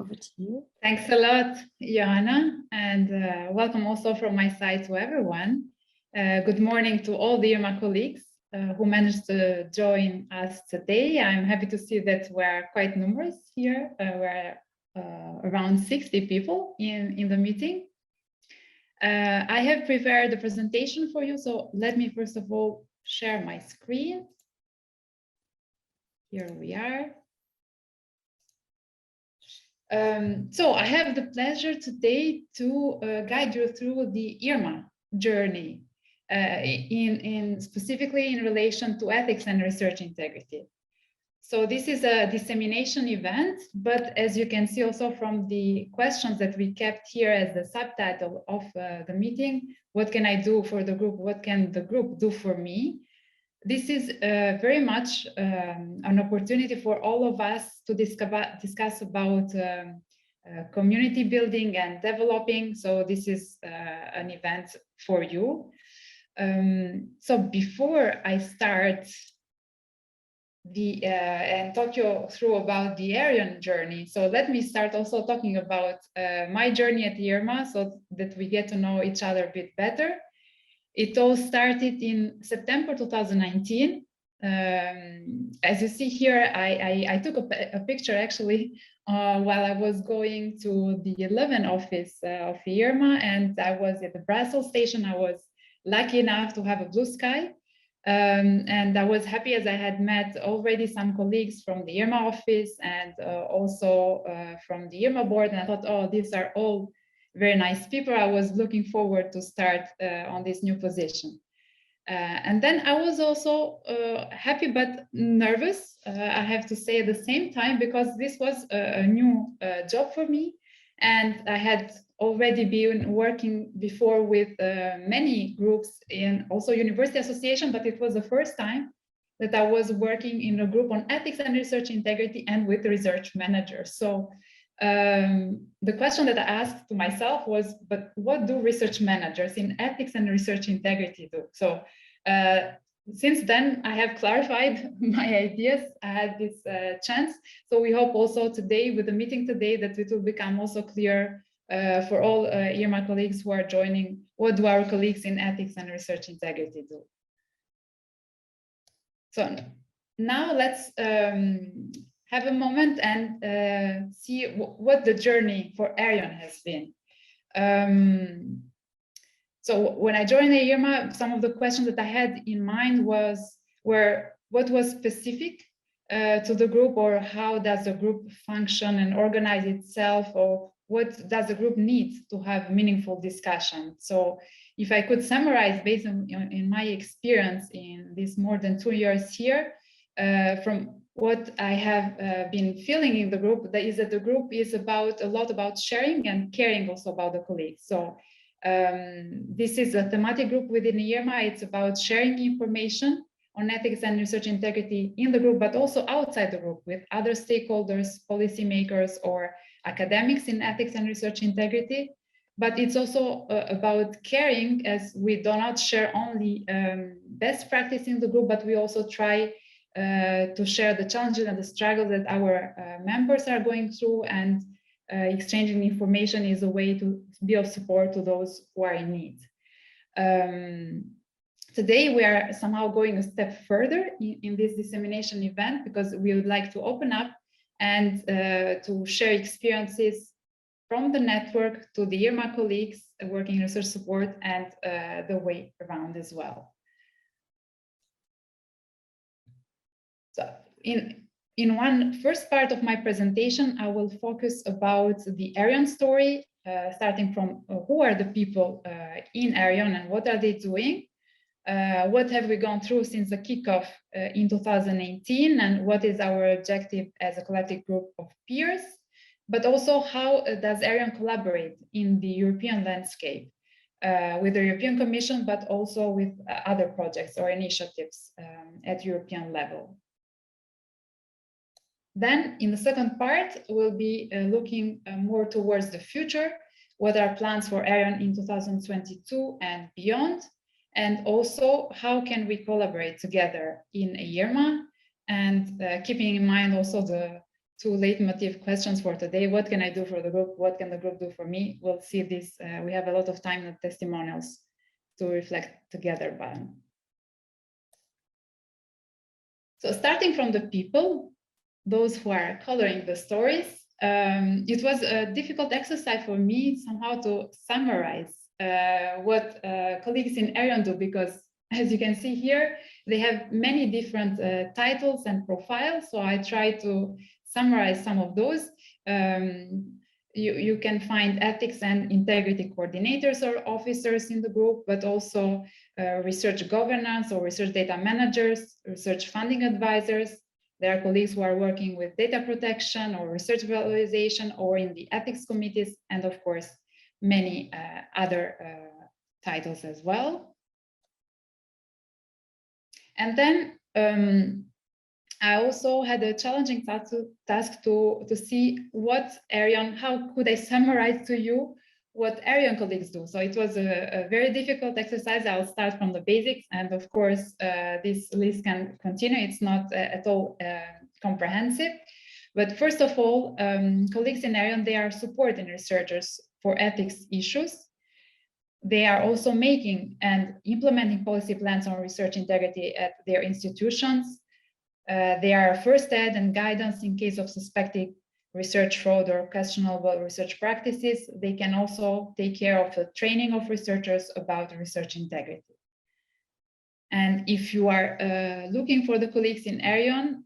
Over to you. Thanks a lot, Johanna, and welcome also from my side to everyone. Good morning to all the EARMA colleagues who managed to join us today. I'm happy to see that we're quite numerous here. We're around 60 people in the meeting. I have prepared a presentation for you, so let me first of all share my screen. Here we are. So I have the pleasure today to guide you through the EARMA journey, specifically in relation to ethics and research integrity. So this is a dissemination event, but as you can see also from the questions that we kept here as the subtitle of the meeting, what can I do for the group? What can the group do for me? This is very much an opportunity for all of us to discuss about community building and developing. So this is an event for you. So before I start and talk you through about the ERION journey, so let me start also talking about my journey at EARMA so that we get to know each other a bit better. It all started in September 2019. As you see here, I took a picture actually while I was going to the 11 office of EARMA, and I was at the Brussels station. I was lucky enough to have a blue sky. And I was happy as I had met already some colleagues from the EARMA office and also from the EARMA board. And I thought, oh, these are all very nice people. I was looking forward to start on this new position. And then I was also happy but nervous, I have to say at the same time, because this was a new job for me. And I had already been working before with many groups in also university association, but it was the first time that I was working in a group on ethics and research integrity and with research managers. So the question that I asked to myself was, but what do research managers in ethics and research integrity do? So since then, I have clarified my ideas. I had this chance. So we hope also today, with the meeting today, that it will become also clear for all EARMA colleagues who are joining, what do our colleagues in ethics and research integrity do? So now let's have a moment and see what the journey for ERION has been. So when I joined the EARMA, some of the questions that I had in mind were what was specific to the group, or how does the group function and organize itself, or what does the group need to have meaningful discussion? So if I could summarize based on in my experience in these more than 2 years here, from what I have been feeling in the group, that is that the group is a lot about sharing and caring also about the colleagues. So this is a thematic group within EARMA. It's about sharing information on ethics and research integrity in the group, but also outside the group with other stakeholders, policymakers, or academics in ethics and research integrity. But it's also about caring, as we do not share only best practice in the group, but we also try to share the challenges and the struggles that our members are going through, and exchanging information is a way to be of support to those who are in need. Today, we are somehow going a step further in this dissemination event, because we would like to open up and to share experiences from the network to the EARMA colleagues working in research support, and the way around as well. So in one first part of my presentation, I will focus about the Aryan story, starting from who are the people in Aryan and what are they doing? What have we gone through since the kickoff in 2018, and what is our objective as a collective group of peers? But also, how does Aryan collaborate in the European landscape with the European Commission, but also with other projects or initiatives at European level? Then in the second part, we'll be looking more towards the future. What are plans for ERION in 2022 and beyond? And also, how can we collaborate together in EARMA? And keeping in mind also the two leitmotif questions for today. What can I do for the group? What can the group do for me? We'll see this. We have a lot of time in the testimonials to reflect together on. So starting from the people, those who are coloring the stories, it was a difficult exercise for me somehow to summarize what colleagues in ERION do, because as you can see here, they have many different titles and profiles. So I try to summarize some of those. You can find ethics and integrity coordinators or officers in the group, but also research governance or research data managers, research funding advisors. There are colleagues who are working with data protection or research valorization or in the ethics committees, and of course, many other titles as well. And then I also had a challenging task to see what ERION, how could I summarize to you what ERION colleagues do. So it was a very difficult exercise. I'll start from the basics, and of course, this list can continue. It's not at all comprehensive. But first of all, colleagues in ERION, they are supporting researchers for ethics issues. They are also making and implementing policy plans on research integrity at their institutions. They are first aid and guidance in case of suspected research fraud or questionable research practices. They can also take care of the training of researchers about research integrity. And if you are looking for the colleagues in ERION,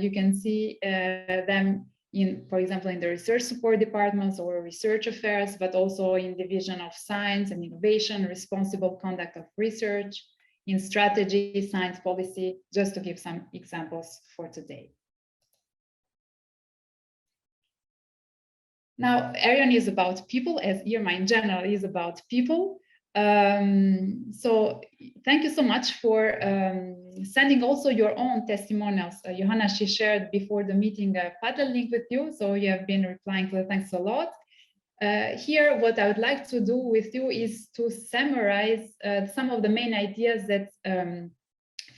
you can see them in, for example, in the research support departments or research affairs, but also in division of science and innovation, responsible conduct of research, in strategy, science policy, just to give some examples for today. Now, ERION is about people, as EARMA in general is about people. So thank you so much for sending also your own testimonials. Johanna, she shared before the meeting a Padlet link with you, so you have been replying to it. Thanks a lot. Here, what I would like to do with you is to summarize some of the main ideas that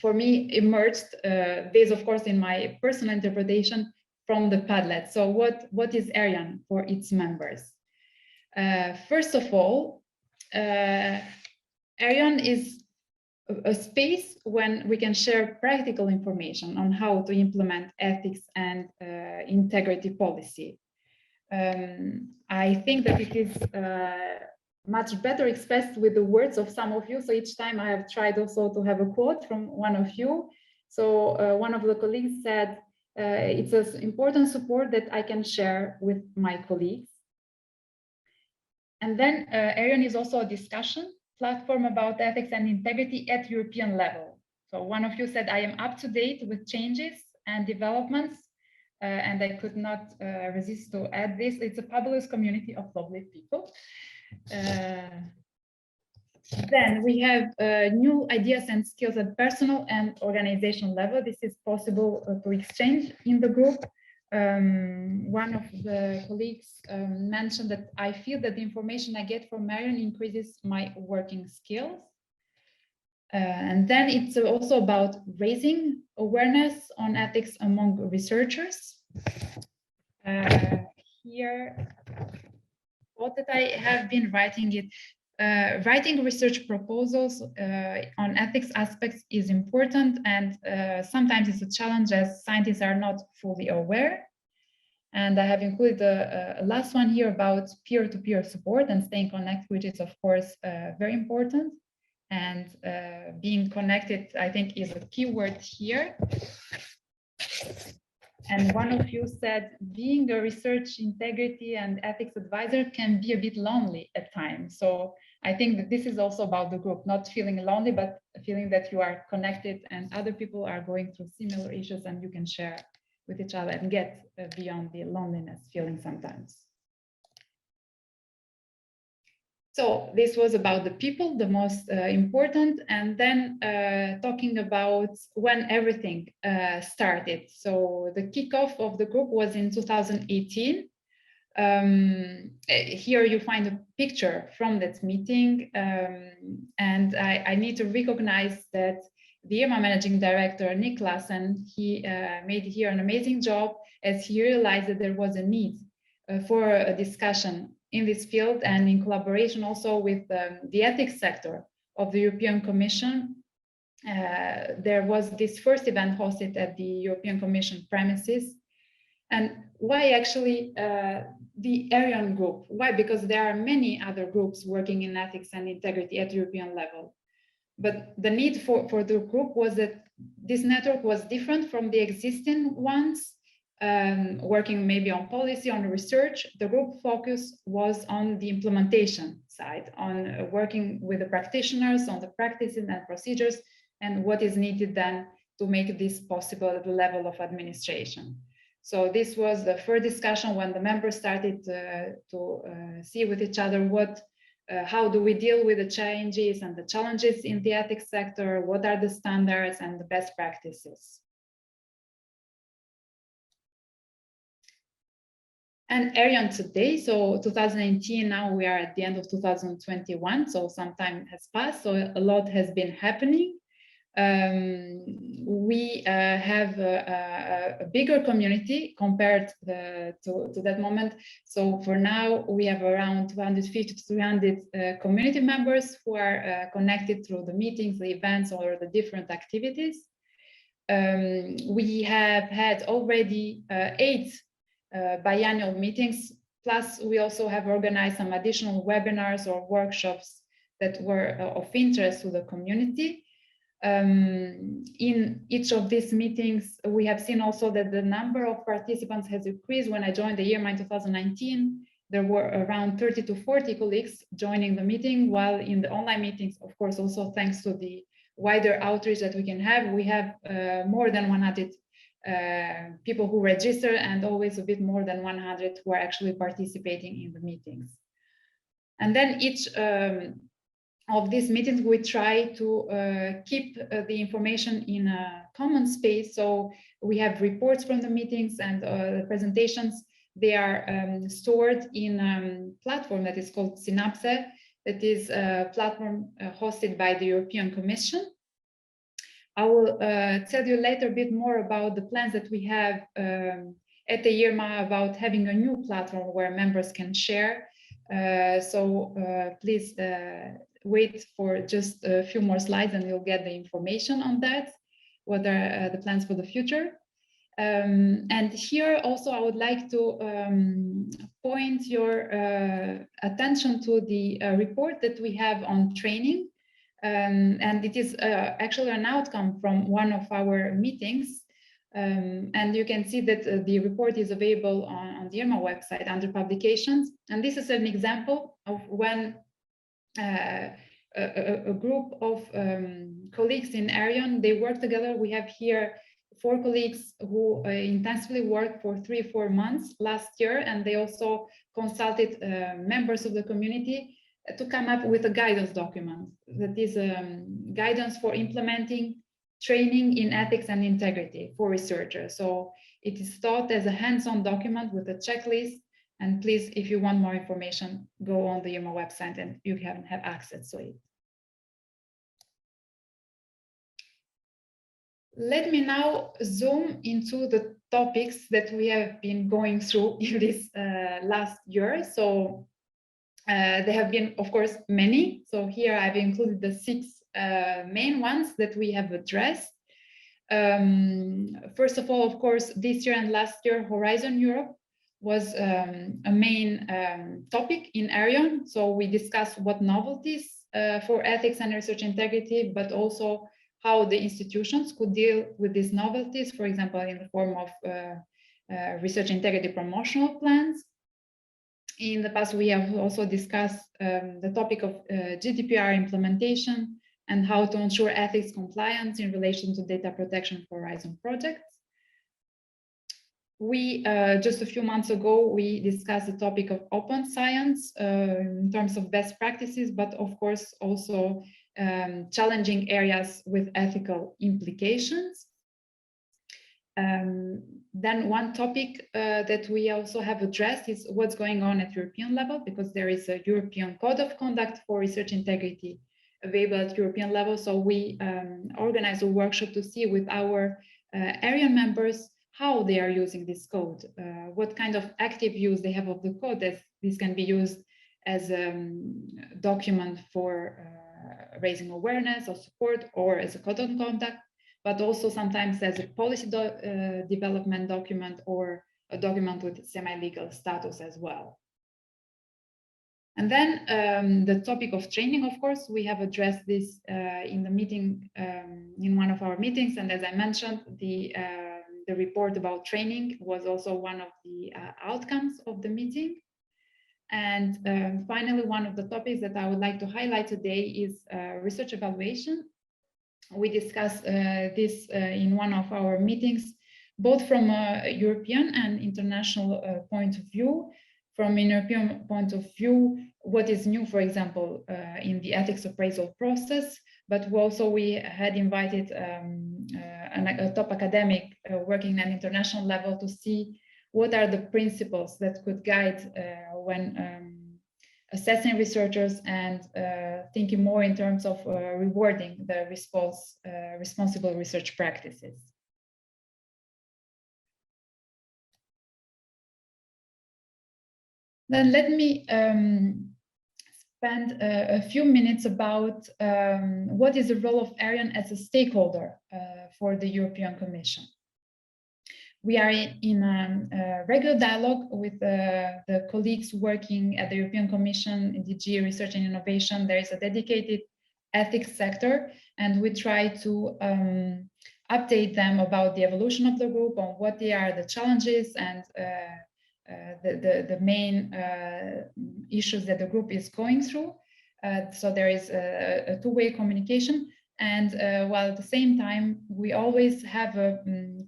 for me emerged based, of course, in my personal interpretation from the Padlet. So what is ERION for its members? First of all, ERION is a space when we can share practical information on how to implement ethics and integrity policy. I think that it is much better expressed with the words of some of you. So each time I have tried also to have a quote from one of you. So one of the colleagues said, it's an important support that I can share with my colleagues. And then ERION is also a discussion platform about ethics and integrity at European level. So one of you said, I am up to date with changes and developments, and I could not resist to add this. It's a fabulous community of lovely people. Then we have new ideas and skills at personal and organizational level. This is possible to exchange in the group. One of the colleagues mentioned that I feel that the information I get from ERION increases my working skills. And then it's also about raising awareness on ethics among researchers. Here, what that I have been writing it. Writing research proposals on ethics aspects is important, and sometimes it's a challenge as scientists are not fully aware. And I have included a last one here about peer-to-peer support and staying connected, which is of course very important. And being connected, I think, is a key word here. And one of you said, being a research integrity and ethics advisor can be a bit lonely at times. So I think that this is also about the group, not feeling lonely, but feeling that you are connected and other people are going through similar issues and you can share with each other and get beyond the loneliness feeling sometimes. So this was about the people, the most important, and then talking about when everything started. So the kickoff of the group was in 2018. Here you find a picture from that meeting, and I need to recognize that the EARMA managing director, Niklas, and he made here an amazing job as he realized that there was a need for a discussion in this field, and in collaboration also with the ethics sector of the European Commission. There was this first event hosted at the European Commission premises. And why actually the ERION group? Why? Because there are many other groups working in ethics and integrity at European level. But the need for the group was that this network was different from the existing ones, working maybe on policy, on research. The group focus was on the implementation side, on working with the practitioners, on the practices and procedures, and what is needed then to make this possible at the level of administration. So this was the first discussion when the members started to see with each other how do we deal with the changes and the challenges in the ethics sector, what are the standards and the best practices. And ERION today, so 2019, now we are at the end of 2021, so some time has passed, so a lot has been happening. We have a bigger community compared to that moment. So for now, we have around 250 to 300 community members who are connected through the meetings, the events, or the different activities. We have had already 8 biannual meetings, plus we also have organized some additional webinars or workshops that were of interest to the community. In each of these meetings, we have seen also that the number of participants has increased. When I joined the EARMA in 2019, there were around 30 to 40 colleagues joining the meeting, while in the online meetings, of course, also thanks to the wider outreach that we can have, we have more than 100 people who register, and always a bit more than 100 who are actually participating in the meetings. And then each of these meetings, we try to keep the information in a common space. So we have reports from the meetings and the presentations. They are stored in a platform that is called Synapse. That is a platform hosted by the European Commission. I will tell you later a bit more about the plans that we have at the EARMA about having a new platform where members can share. Please wait for just a few more slides and you'll get the information on that, what are the plans for the future. And here also I would like to point your attention to the report that we have on training. And it is actually an outcome from one of our meetings. And you can see that the report is available on the EARMA website under publications. And this is an example of when a group of colleagues in ERION, they work together. We have here 4 colleagues who intensively worked for 3-4 months last year, and they also consulted members of the community to come up with a guidance document that is guidance for implementing training in ethics and integrity for researchers. So it is thought as a hands-on document with a checklist. And please, if you want more information, go on the EARMA website and you can have access to it. Let me now zoom into the topics that we have been going through in this last year. So there have been, of course, many. So here I've included the 6 main ones that we have addressed. First of all, of course, this year and last year, Horizon Europe was a main topic in ERION. So we discussed what novelties for ethics and research integrity, but also how the institutions could deal with these novelties, for example, in the form of research integrity promotional plans. In the past, we have also discussed the topic of GDPR implementation and how to ensure ethics compliance in relation to data protection for Horizon projects. We, just a few months ago, we discussed the topic of open science in terms of best practices, but of course also challenging areas with ethical implications. Then one topic that we also have addressed is what's going on at European level, because there is a European Code of Conduct for research integrity available at European level. So we organized a workshop to see with our ERION members how they are using this code, what kind of active use they have of the code. That this can be used as a document for raising awareness or support, or as a code of conduct, but also sometimes as a policy development document, or a document with semi-legal status as well. And then the topic of training, of course, we have addressed this in the meeting, in one of our meetings. And as I mentioned, the report about training was also one of the outcomes of the meeting. And finally, one of the topics that I would like to highlight today is research evaluation. We discussed this in one of our meetings, both from a European and international point of view. From a European point of view, what is new, for example, in the ethics appraisal process, but also we had invited a top academic working at an international level to see what are the principles that could guide when assessing researchers and thinking more in terms of rewarding the responsible research practices. Then let me spend a few minutes about what is the role of ERION as a stakeholder for the European Commission. We are in a regular dialogue with the colleagues working at the European Commission in DG Research and Innovation. There is a dedicated ethics sector, and we try to update them about the evolution of the group, on what they are the challenges and the main issues that the group is going through. So there is a two-way communication. And while at the same time, we always have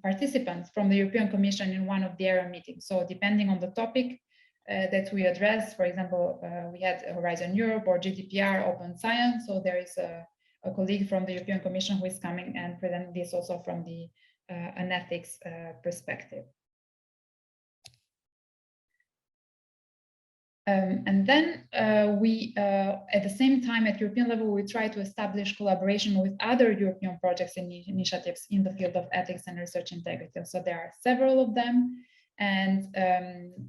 participants from the European Commission in one of their meetings. So depending on the topic that we address, for example, we had Horizon Europe or GDPR, Open Science. So there is a colleague from the European Commission who is coming and present this also from the an ethics perspective. And then we, at the same time, at European level, we try to establish collaboration with other European projects and initiatives in the field of ethics and research integrity. So there are several of them. And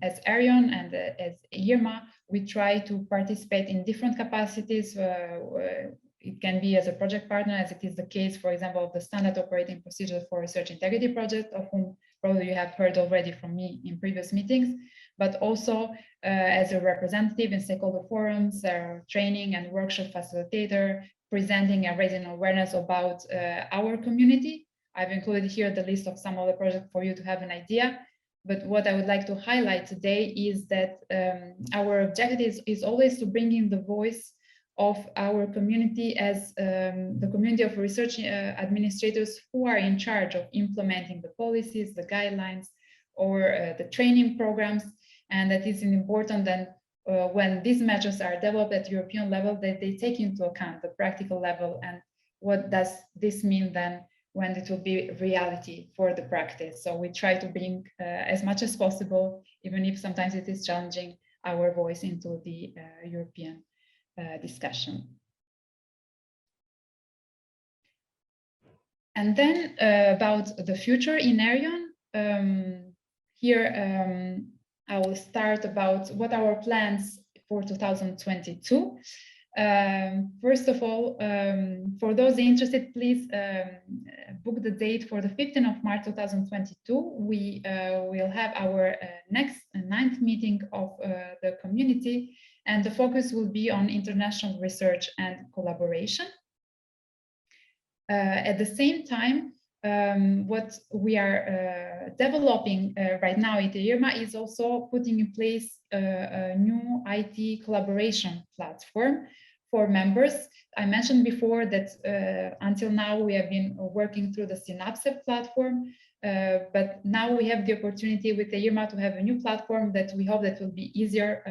as ERION and as EARMA, we try to participate in different capacities. It can be as a project partner, as it is the case, for example, of the standard operating procedure for research integrity project, of whom probably you have heard already from me in previous meetings, but also as a representative in stakeholder forums, training and workshop facilitator, presenting and raising awareness about our community. I've included here the list of some of the projects for you to have an idea. But what I would like to highlight today is that our objective is always to bring in the voice of our community as the community of research administrators who are in charge of implementing the policies, the guidelines, or the training programs. And that is important that when these measures are developed at European level, that they take into account the practical level and what does this mean then when it will be reality for the practice. So we try to bring as much as possible, even if sometimes it is challenging, our voice into the European discussion. And then about the future in ERION, here I will start about what are our plans for 2022. First of all, for those interested, please book the date for the 15th of March 2022. We will have our next 9th meeting of the community, and the focus will be on international research and collaboration. At the same time, what we are developing right now at EARMA is also putting in place a new IT collaboration platform for members. I mentioned before that until now we have been working through the Synapse platform, but now we have the opportunity with EARMA to have a new platform that we hope that will be easier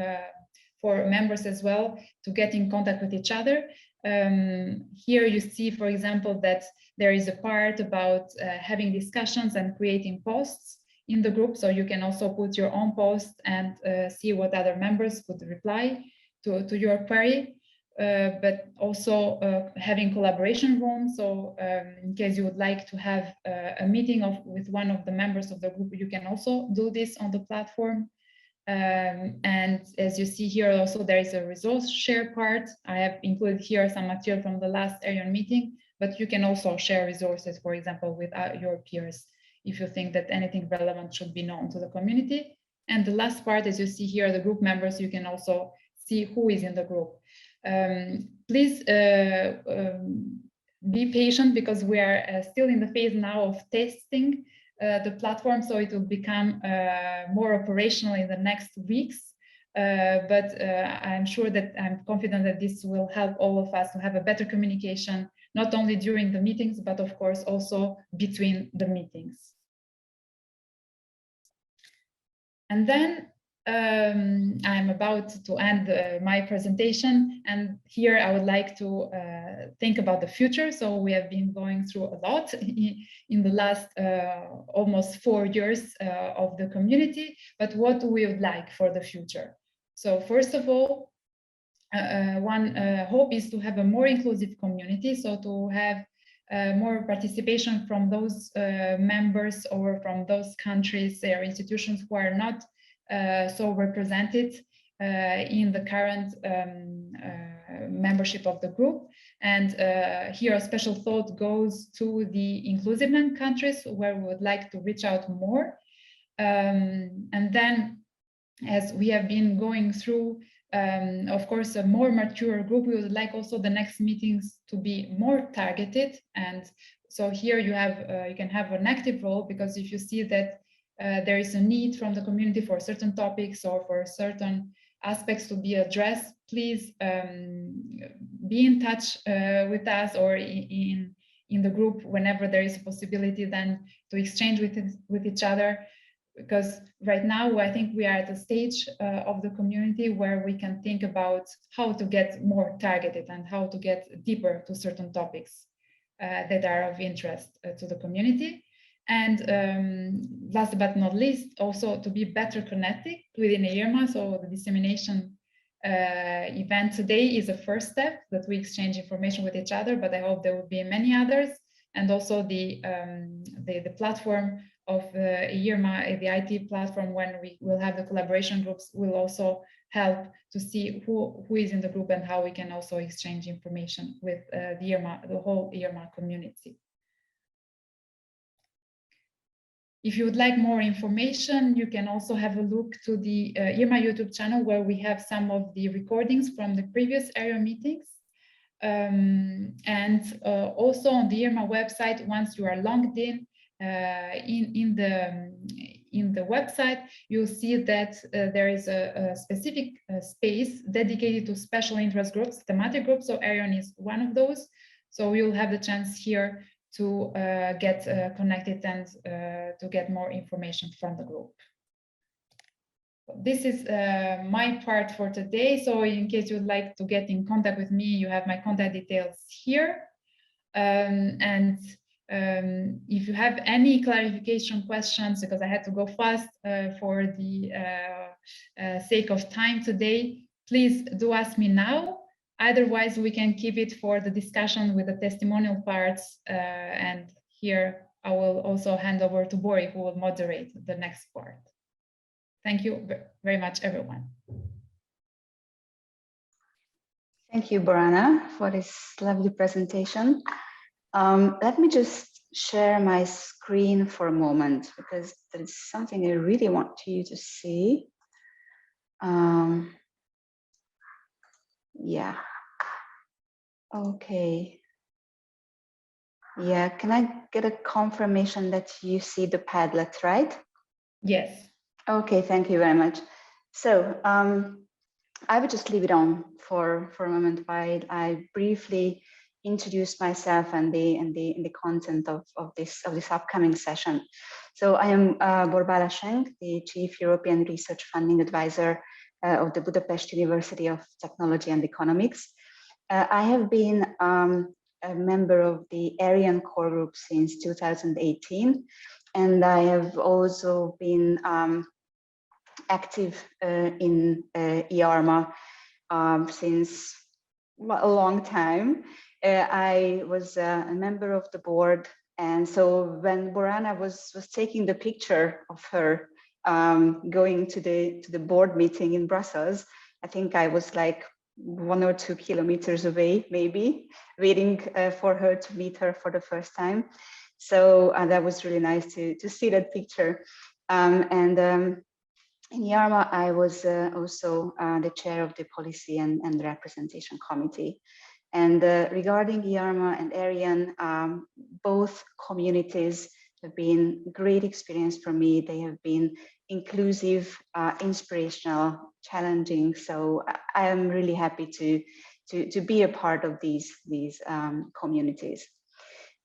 for members as well to get in contact with each other. Here you see, for example, that there is a part about having discussions and creating posts in the group. So you can also put your own post and see what other members would reply to your query. but also having collaboration rooms. So in case you would like to have a meeting with one of the members of the group, you can also do this on the platform. And as you see here, also there is a resource share part. I have included here some material from the last ERION meeting, but you can also share resources, for example, with your peers, if you think that anything relevant should be known to the community. And the last part, as you see here, the group members, you can also see who is in the group. Please be patient, because we are still in the phase now of testing the platform, so it will become more operational in the next weeks. But I'm sure that I'm confident that this will help all of us to have a better communication, not only during the meetings, but of course also between the meetings. And then I'm about to end my presentation, and here I would like to think about the future. So we have been going through a lot in the last almost 4 years of the community, but what do we would like for the future? So first of all, one hope is to have a more inclusive community, so to have more participation from those members or from those countries or institutions who are not so represented in the current membership of the group. And here a special thought goes to the inclusive countries, where we would like to reach out more. And then, as we have been going through, of course, a more mature group, we would like also the next meetings to be more targeted. And so here you have you can have an active role, because if you see that there is a need from the community for certain topics or for certain aspects to be addressed, please be in touch with us or in the group whenever there is a possibility then to exchange with each other. Because right now, I think we are at a stage of the community where we can think about how to get more targeted and how to get deeper to certain topics that are of interest to the community. And last but not least, also to be better connected within EARMA. So the dissemination event today is a first step, that we exchange information with each other, but I hope there will be many others. And also the platform of EARMA, the IT platform, when we will have the collaboration groups, will also help to see who is in the group and how we can also exchange information with the whole EARMA community. If you would like more information, you can also have a look to the EARMA YouTube channel, where we have some of the recordings from the previous ERION meetings. And also on the EARMA website, once you are logged in the website, you'll see that there is a specific space dedicated to special interest groups, thematic groups. So ERION is one of those. So you'll have the chance here to get connected and to get more information from the group. This is my part for today. So in case you'd like to get in contact with me, you have my contact details here. If you have any clarification questions, because I had to go fast for the sake of time today, please do ask me now. Otherwise, we can keep it for the discussion with the testimonial parts. And here I will also hand over to Bori, who will moderate the next part. Thank you very much, everyone. Thank you, Borana, for this lovely presentation. Let me just share my screen for a moment, because there is something I really want you to see. Yeah. Okay. Yeah, can I get a confirmation that you see the Padlet, right? Yes. Okay, thank you very much. So I would just leave it on for a moment while I briefly introduce myself and the content of this upcoming session. So I am Borbála Schenk, the Chief European Research Funding Advisor of the Budapest University of Technology and Economics. I have been a member of the ERION core group since 2018, and I have also been active in EARMA since a long time. I was a member of the board, and so when Borana was taking the picture of her going to the board meeting in Brussels, I think I was like 1 or 2 kilometers away, maybe, waiting for her to meet her for the first time. So that was really nice to see that picture. In EARMA, I was also the chair of the policy and representation committee. And regarding EARMA and Aryan, both communities have been great experience for me. They have been inclusive, inspirational, challenging. So I am really happy to be a part of these communities.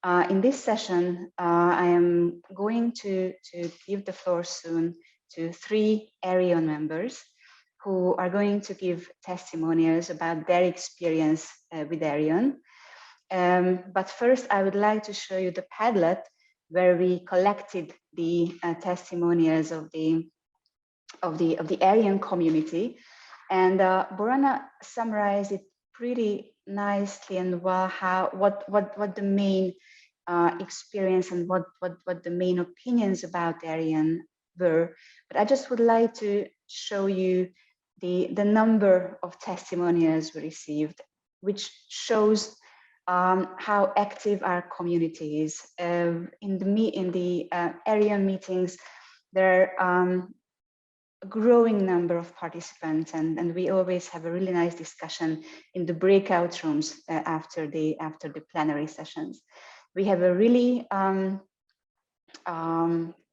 In this session, I am going to give the floor soon to 3 ERION members who are going to give testimonials about their experience with ERION. But first, I would like to show you the Padlet where we collected the testimonials of the ERION community, and Borana summarized it pretty nicely and well. What the main experience and what the main opinions about ERION were. But I just would like to show you the number of testimonials we received, which shows how active our community is. In the ERION meetings, there are a growing number of participants, and we always have a really nice discussion in the breakout rooms after the plenary sessions. We have a really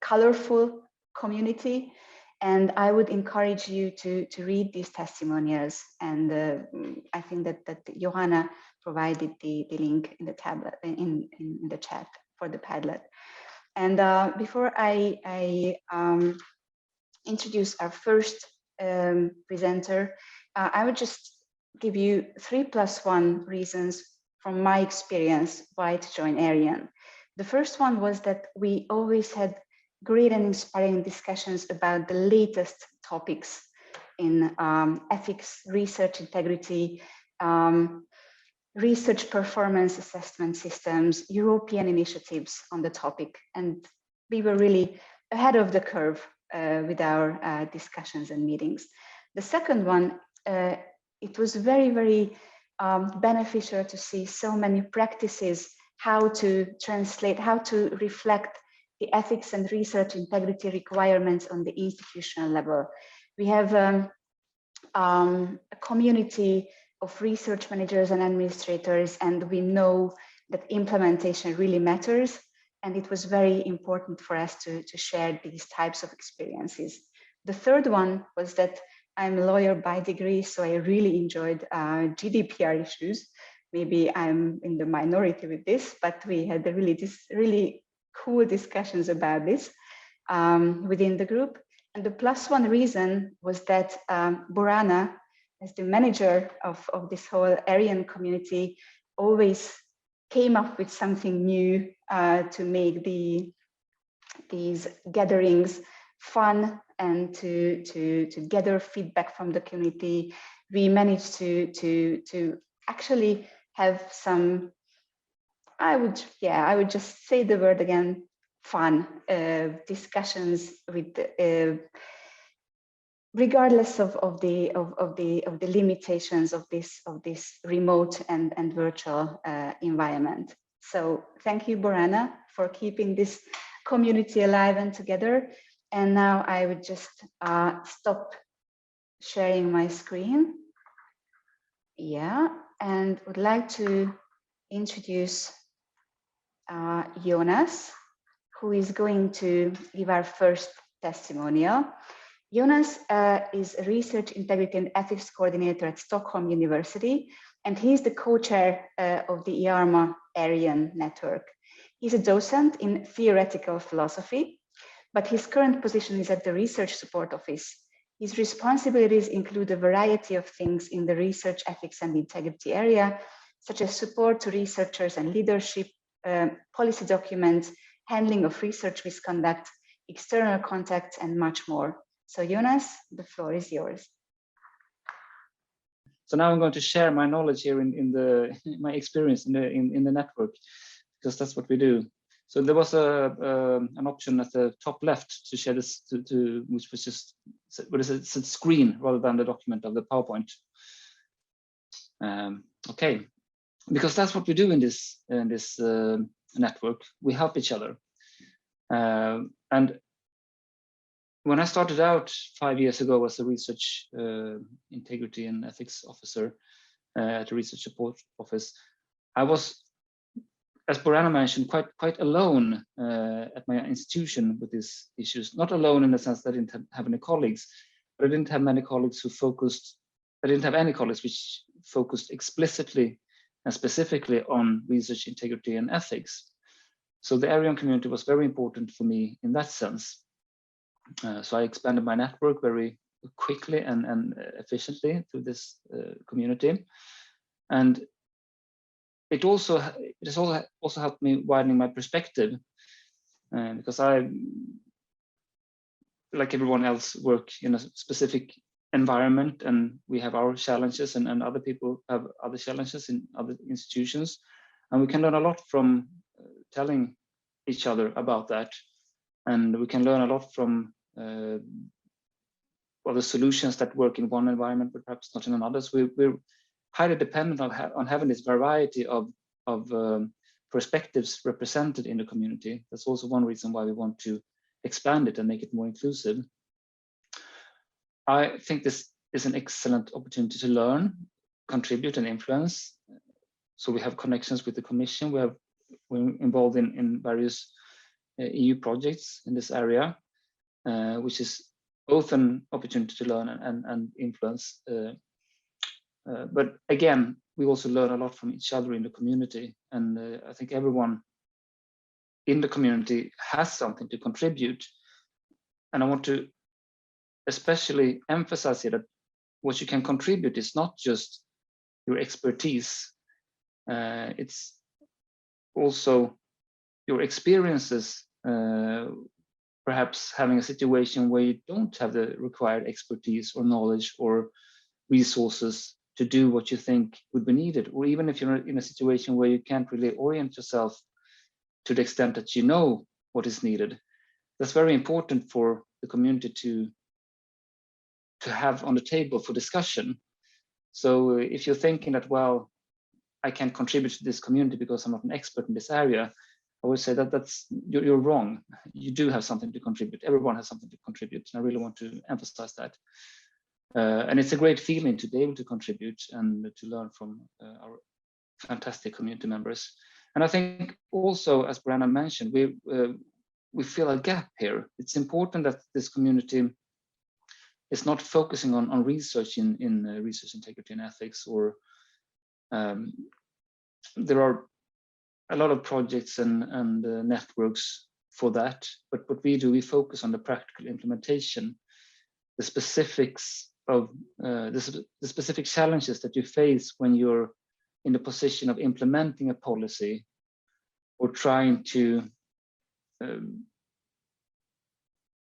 colorful community, and I would encourage you to read these testimonials. And I think that Johanna provided the link in the tablet in the chat for the Padlet. And before I introduce our first presenter, I would just give you 3+1 reasons from my experience why to join ERION. The first one was that we always had great and inspiring discussions about the latest topics in ethics, research integrity, research performance assessment systems, European initiatives on the topic. And we were really ahead of the curve with our discussions and meetings. The second one, it was very, very beneficial to see so many practices, how to translate, how to reflect the ethics and research integrity requirements on the institutional level. We have a community of research managers and administrators, and we know that implementation really matters. And it was very important for us to share these types of experiences. The third one was that I'm a lawyer by degree, so I really enjoyed GDPR issues. Maybe I'm in the minority with this, but we had really cool discussions about this within the group. And the +1 reason was that Borana, as the manager of this whole ERION community, always came up with something new to make these gatherings fun and to gather feedback from the community. We managed to actually have some, I would just say the word again, fun discussions with regardless of the limitations of this remote and virtual environment. So thank you, Borana, for keeping this community alive and together. And now I would just stop sharing my screen. Yeah, and would like to introduce Jonas, who is going to give our first testimonial. Jonas is a Research Integrity and Ethics Coordinator at Stockholm University, and he's the co-chair of the EARMA ERION network. He's a docent in theoretical philosophy, but his current position is at the Research Support Office. His responsibilities include a variety of things in the research ethics and integrity area, such as support to researchers and leadership, policy documents, handling of research misconduct, external contacts, and much more. So Jonas, the floor is yours. So now I'm going to share my knowledge here in my experience in the network, because that's what we do. So there was an option at the top left to share this which was just it's a screen rather than the document of the PowerPoint. Okay, because that's what we do in this network. We help each other. And when I started out 5 years ago as a research integrity and ethics officer at a research support office, I was, as Borana mentioned, quite alone at my institution with these issues. Not alone in the sense that I didn't have any colleagues, but I didn't have many colleagues who focused. I didn't have any colleagues which focused explicitly and specifically on research integrity and ethics. So the ERION community was very important for me in that sense. So I expanded my network very quickly and efficiently through this community, and it has also helped me widening my perspective, because I, like everyone else, work in a specific environment, and we have our challenges, and other people have other challenges in other institutions, and we can learn a lot from telling each other about that, and we can learn a lot from the solutions that work in one environment but perhaps not in another. So we're highly dependent on having this variety of perspectives represented in the community. That's also one reason why we want to expand it and make it more inclusive. I think this is an excellent opportunity to learn, contribute, and influence. So we have connections with the Commission. We're involved in various EU projects in this area, which is both an opportunity to learn and influence. But again, we also learn a lot from each other in the community. And I think everyone in the community has something to contribute. And I want to especially emphasize here that what you can contribute is not just your expertise, it's also your experiences, perhaps having a situation where you don't have the required expertise or knowledge or resources to do what you think would be needed, or even if you're in a situation where you can't really orient yourself to the extent that you know what is needed. That's very important for the community to have on the table for discussion. So if you're thinking that, well, I can't contribute to this community because I'm not an expert in this area, I would say that you're wrong. You do have something to contribute. Everyone has something to contribute, and I really want to emphasize that. And it's a great feeling to be able to contribute and to learn from our fantastic community members. And I think also, as Brianna mentioned, we feel a gap here. It's important that this community is not focusing on research in research integrity and ethics, or there are a lot of projects and networks for that. But what we do, we focus on the practical implementation, the specifics of the specific challenges that you face when you're in the position of implementing a policy or trying to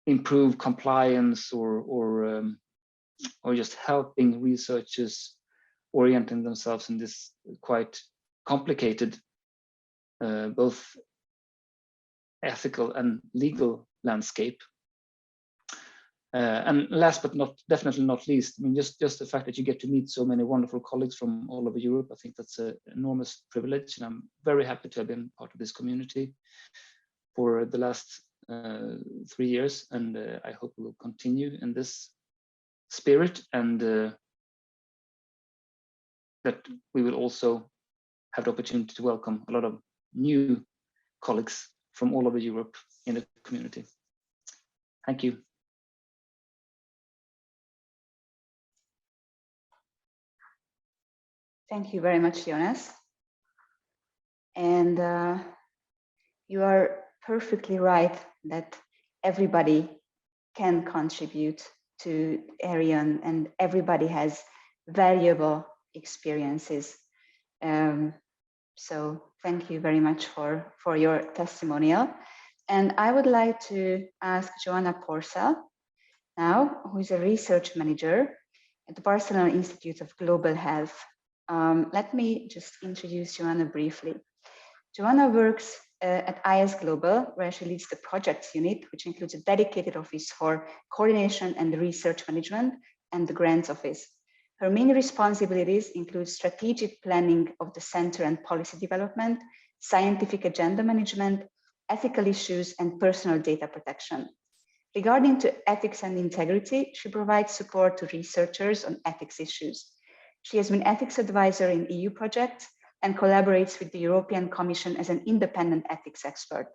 improve compliance or just helping researchers orienting themselves in this quite complicated both ethical and legal landscape. And last but definitely not least, I mean, just the fact that you get to meet so many wonderful colleagues from all over Europe, I think that's an enormous privilege, and I'm very happy to have been part of this community for the last 3 years, and I hope we will continue in this spirit, and that we will also have the opportunity to welcome a lot of new colleagues from all over Europe in the community. Thank you. Thank you very much, Jonas. And you are perfectly right that everybody can contribute to ERION, and everybody has valuable experiences. So thank you very much for your testimonial. And I would like to ask Joanna Porcel now, who is a research manager at the Barcelona Institute of Global Health. Let me just introduce Joanna briefly. Joanna works at IS Global, where she leads the projects unit, which includes a dedicated office for coordination and research management and the grants office. Her main responsibilities include strategic planning of the center and policy development, scientific agenda management, ethical issues, and personal data protection. Regarding to ethics and integrity, she provides support to researchers on ethics issues. She has been ethics advisor in EU projects and collaborates with the European Commission as an independent ethics expert.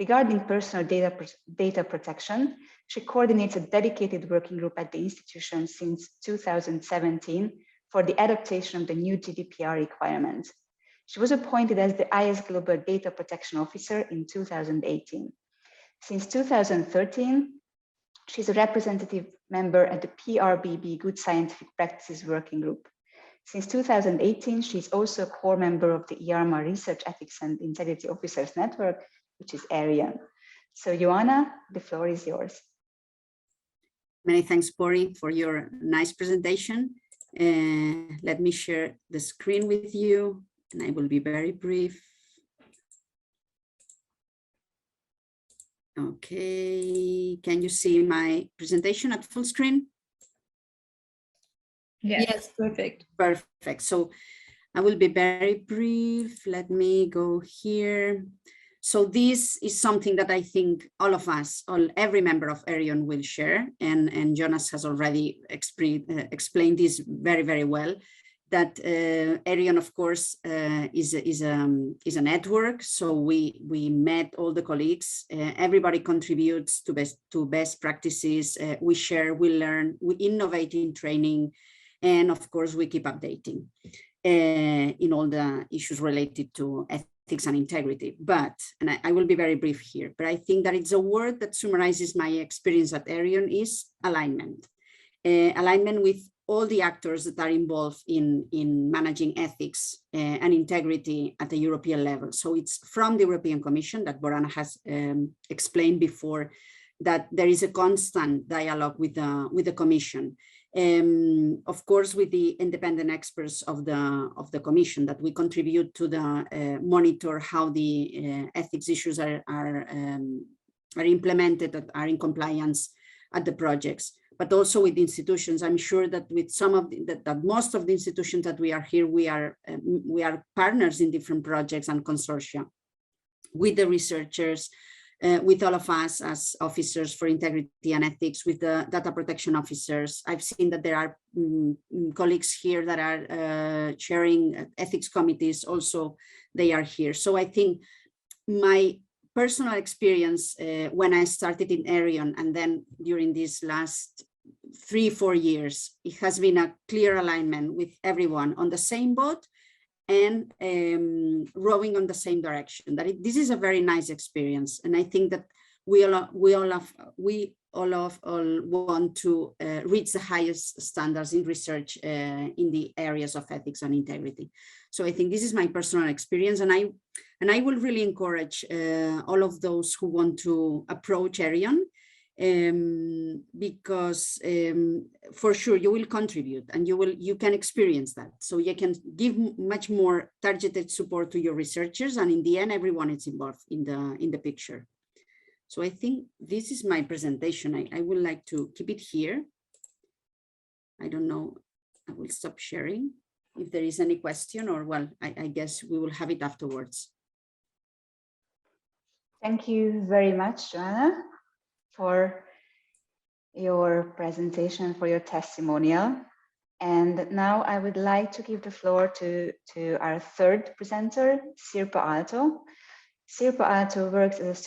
Regarding personal data protection, she coordinates a dedicated working group at the institution since 2017 for the adaptation of the new GDPR requirements. She was appointed as the IS Global Data Protection Officer in 2018. Since 2013, she's a representative member at the PRBB Good Scientific Practices Working Group. Since 2018, she's also a core member of the EARMA Research Ethics and Integrity Officers Network, which is ERION. So Joanna, the floor is yours. Many thanks, Bori, for your nice presentation. Let me share the screen with you, and I will be very brief. Okay, can you see my presentation at full screen? Yes, perfect. Perfect. So I will be very brief. Let me go here. So this is something that I think all of us, every member of ERION will share, and Jonas has already explained this very, very well, that ERION, of course, is a network. So we met all the colleagues, everybody contributes to best practices, we share, we learn, we innovate in training, and of course, we keep updating in all the issues related to ethics and integrity. But, and I will be very brief here, but I think that it's a word that summarizes my experience at ERION is alignment. Alignment with all the actors that are involved in managing ethics and integrity at the European level. So it's from the European Commission that Borana has explained before, that there is a constant dialogue with the Commission. Of course, with the independent experts of the Commission, that we contribute to the monitor how the ethics issues are implemented, that are in compliance at the projects, but also with institutions. I'm sure that with some of that most of the institutions that we are here, we are partners in different projects and consortia with the researchers, with all of us as officers for integrity and ethics, with the data protection officers. I've seen that there are colleagues here that are chairing ethics committees, also they are here. So I think my personal experience when I started in ERION, and then during these last 3-4 years, it has been a clear alignment with everyone on the same boat and rowing on the same direction. This is a very nice experience, and I think that we all want to reach the highest standards in research in the areas of ethics and integrity. So I think this is my personal experience, and I will really encourage all of those who want to approach ERION, because for sure you will contribute and you can experience that. So you can give much more targeted support to your researchers, and in the end, everyone is involved in the picture. So I think this is my presentation. I would like to keep it here. I don't know, I will stop sharing. If there is any question, or well, I guess we will have it afterwards. Thank you very much, Joanna, for your presentation, for your testimonial. And now I would like to give the floor to our third presenter, Sirpa Aalto. Sirpa Aalto works as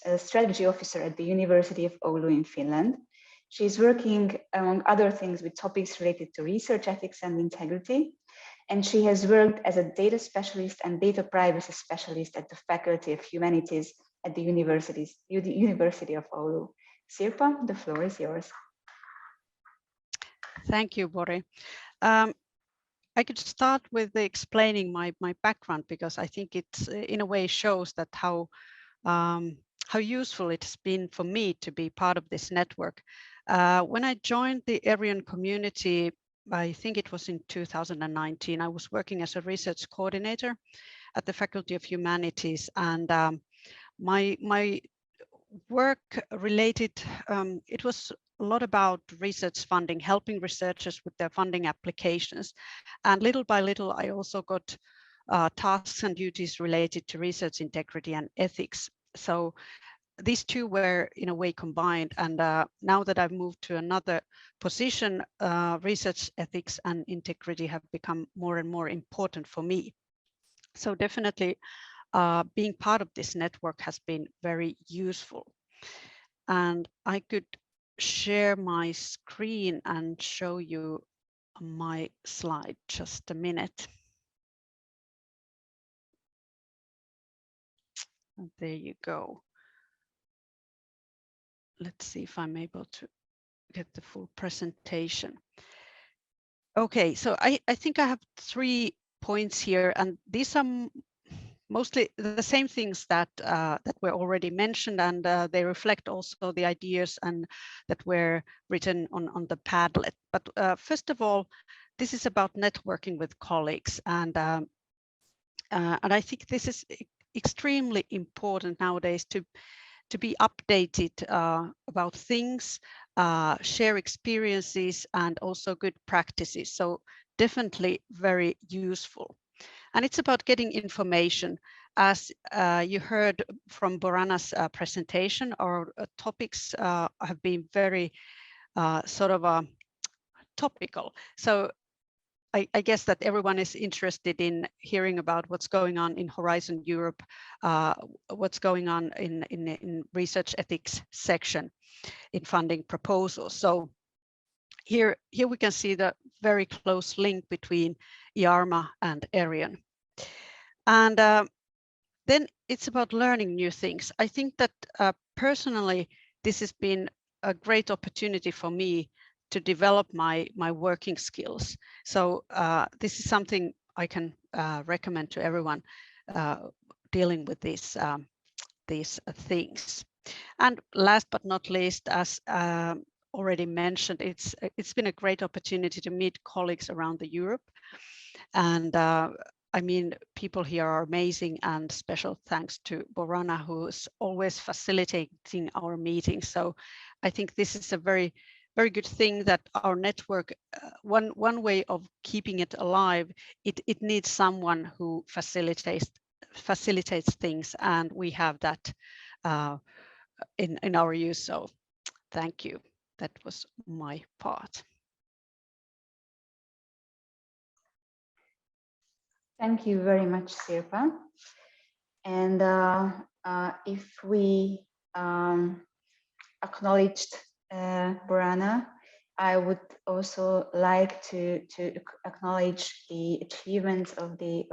a strategy officer at the University of Oulu in Finland. She's working, among other things, with topics related to research ethics and integrity. And she has worked as a data specialist and data privacy specialist at the Faculty of Humanities at the University of Oulu. Sirpa, the floor is yours. Thank you, Bori. I could start with explaining my background, because I think it in a way shows that how useful it's been for me to be part of this network. When I joined the ERION community, I think it was in 2019, I was working as a research coordinator at the Faculty of Humanities, and my work related, it was a lot about research funding, helping researchers with their funding applications. And little by little, I also got tasks and duties related to research integrity and ethics. So these two were in a way combined. And now that I've moved to another position, research ethics and integrity have become more and more important for me. So definitely being part of this network has been very useful. And I could share my screen and show you my slide. Just a minute. And there you go. Let's see if I'm able to get the full presentation. Okay, so I think I have 3 points here, and these are mostly the same things that that were already mentioned, and they reflect also the ideas and that were written on the Padlet. But first of all, this is about networking with colleagues, and I think this is extremely important nowadays to be updated about things, share experiences, and also good practices. So definitely very useful. And it's about getting information. As you heard from Borana's presentation, our topics have been very sort of topical. So I guess that everyone is interested in hearing about what's going on in Horizon Europe, what's going on in research ethics section in funding proposals. So here we can see the very close link between EARMA and ERION. And then it's about learning new things. I think that personally, this has been a great opportunity for me to develop my working skills. So this is something I can recommend to everyone dealing with these things. And last but not least, as already mentioned, it's been a great opportunity to meet colleagues around the Europe. And I mean, people here are amazing, and special thanks to Borana, who is always facilitating our meetings. So I think this is a very good thing that our network, one way of keeping it alive, it needs someone who facilitates things, and we have that in our use. So thank you. That was my part. Thank you very much, Sirpa. And if we acknowledged Borana, I would also like to acknowledge the achievements of the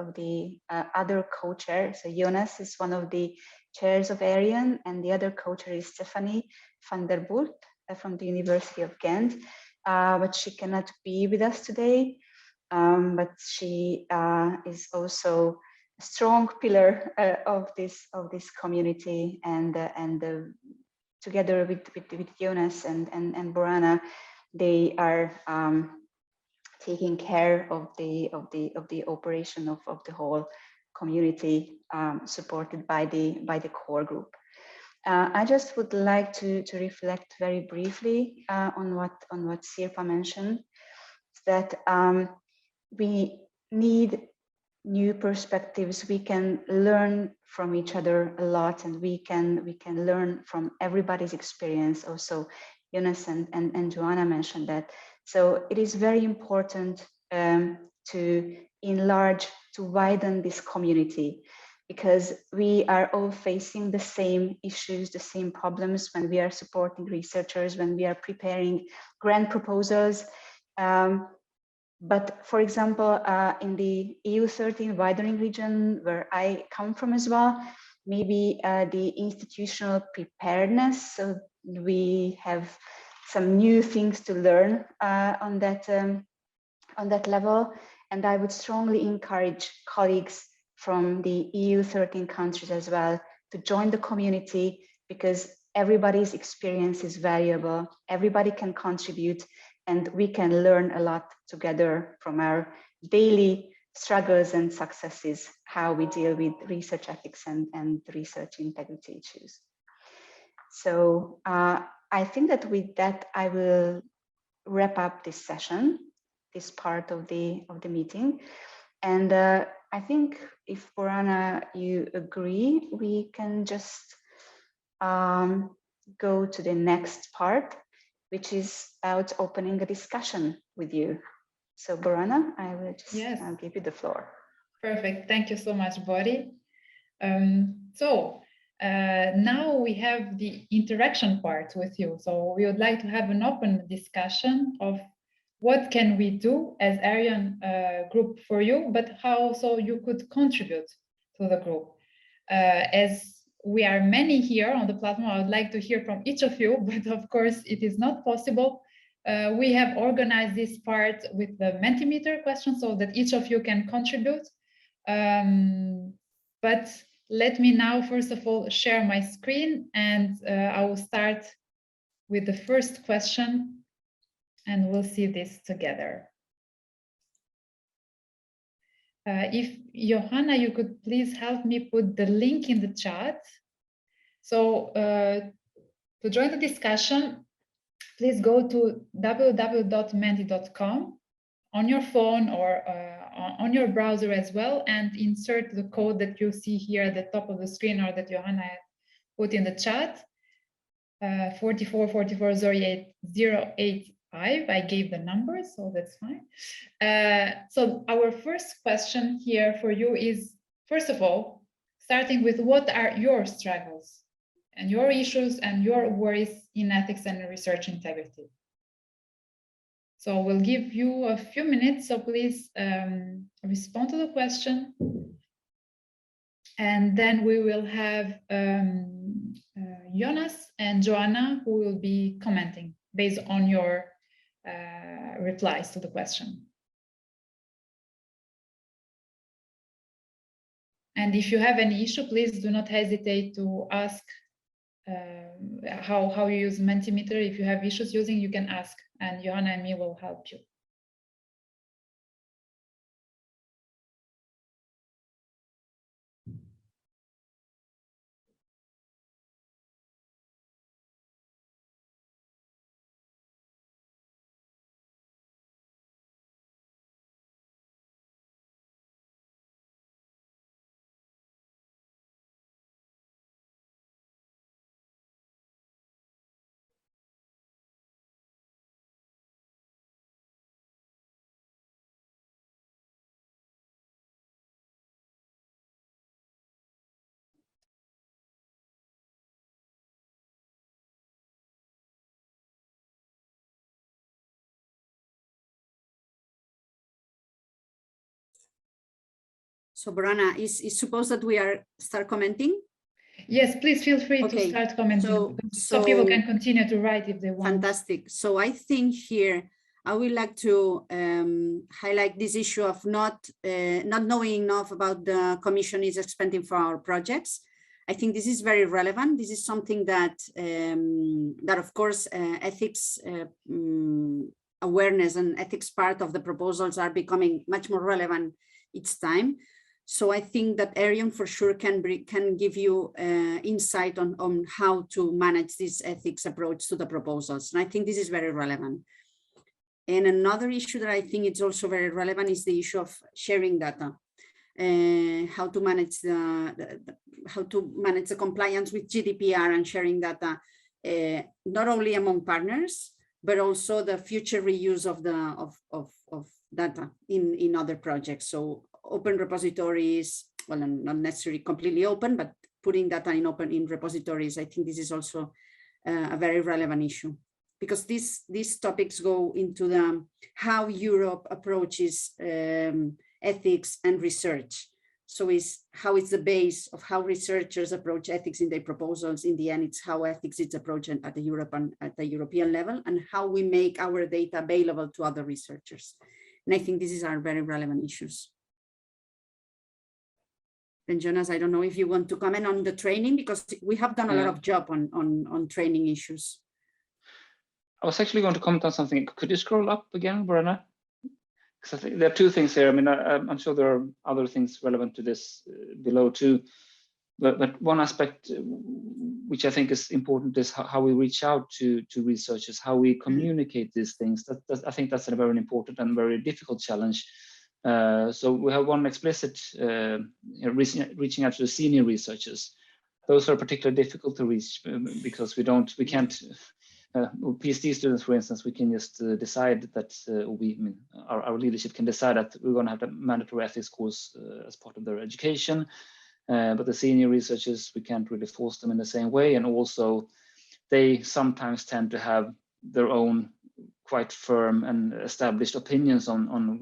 other co-chair. So Jonas is one of the chairs of ERION, and the other co-chair is Stephanie van der Boelt from the University of Ghent, but she cannot be with us today. But she is also a strong pillar of this community, and together with Jonas and Borana, they are taking care of the operation of the whole community, supported by the core group. I just would like to reflect very briefly on what Sirpa mentioned, that we need new perspectives. We can learn from each other a lot, and we can learn from everybody's experience. Also, Jonas and Joanna mentioned that. So it is very important to enlarge, to widen this community, because we are all facing the same issues, the same problems when we are supporting researchers, when we are preparing grant proposals. But for example, in the EU13 widening region, where I come from as well, maybe the institutional preparedness, so we have some new things to learn on that level. And I would strongly encourage colleagues from the EU13 countries as well to join the community, because everybody's experience is valuable, everybody can contribute, and we can learn a lot together from our daily struggles and successes, how we deal with research ethics and research integrity issues. So I think that with that, I will wrap up this session, this part of the meeting. And I think if Borana, you agree, we can just go to the next part, which is about opening a discussion with you. So Borana, I will just give you the floor. Perfect. Thank you so much, Bori. Now we have the interaction part with you. So we would like to have an open discussion of what can we do as Aryan group for you, but how also you could contribute to the group. As we are many here on the platform, I would like to hear from each of you, but of course it is not possible. We have organized this part with the Mentimeter question so that each of you can contribute. But let me now, first of all, share my screen, and I will start with the first question, and we'll see this together. If Johanna, you could please help me put the link in the chat. So to join the discussion, please go to www.menti.com on your phone or on your browser as well, and insert the code that you see here at the top of the screen, or that Johanna put in the chat, 4440805. I gave the number, so that's fine. So our first question here for you is, first of all, starting with what are your struggles and your issues and your worries in ethics and research integrity? So we'll give you a few minutes, so please respond to the question. And then we will have Jonas and Joanna, who will be commenting based on your replies to the question. And if you have any issue, please do not hesitate to ask how you use Mentimeter. If you have issues using, you can ask, and Johanna and me will help you. So Borana, is supposed that we are start commenting? Yes, please feel free to start commenting. So people can continue to write if they want. Fantastic. So I think here I would like to highlight this issue of not knowing enough about the Commission is expending for our projects. I think this is very relevant. This is something that that of course ethics awareness and ethics part of the proposals are becoming much more relevant each time. So I think that ERION for sure can give you insight on how to manage this ethics approach to the proposals. And I think this is very relevant. And another issue that I think it's also very relevant is the issue of sharing data. How to manage the compliance with GDPR and sharing data, not only among partners, but also the future reuse of data in other projects. So open repositories, well, not necessarily completely open, but putting data in repositories. I think this is also a very relevant issue, because these topics go into how Europe approaches ethics and research. So how it's the base of how researchers approach ethics in their proposals. In the end, it's how ethics is approached at the European level, and how we make our data available to other researchers. And I think these are very relevant issues. Then Jonas, I don't know if you want to comment on the training, because we have done a lot of job on training issues. I was actually going to comment on something. Could you scroll up again, Verena? Because I think there are two things here. I mean, I'm sure there are other things relevant to this below too. But one aspect which I think is important is how we reach out to researchers, how we communicate these things. I think that's a very important and very difficult challenge. So we have one explicit reaching out to the senior researchers. Those are particularly difficult to reach because we can't. PhD students, for instance, we can just decide that our leadership can decide that we're going to have a mandatory ethics course as part of their education. But the senior researchers, we can't really force them in the same way. And also, they sometimes tend to have their own quite firm and established opinions on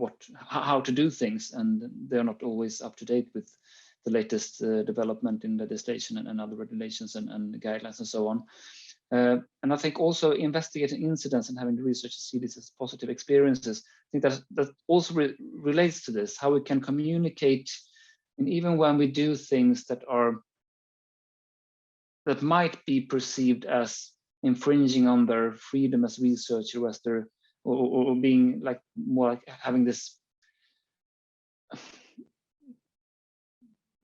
how to do things, and they're not always up to date with the latest development in legislation and other regulations and guidelines and so on. And I think also investigating incidents and having the researchers see this as positive experiences, I think that also relates to this, how we can communicate. And even when we do things that might be perceived as infringing on their freedom as researcher, as their or being like more like having this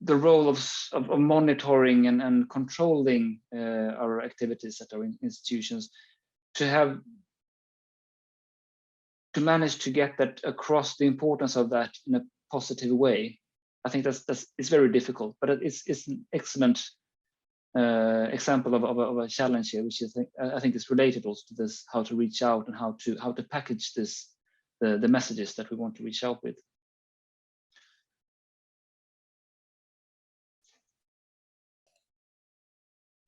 the role of monitoring and controlling our activities at our institutions, to manage to get that across, the importance of that in a positive way. I think it's very difficult, but it's an excellent example of a challenge here, which I think is related also to this, how to reach out and how to package this, the messages that we want to reach out with.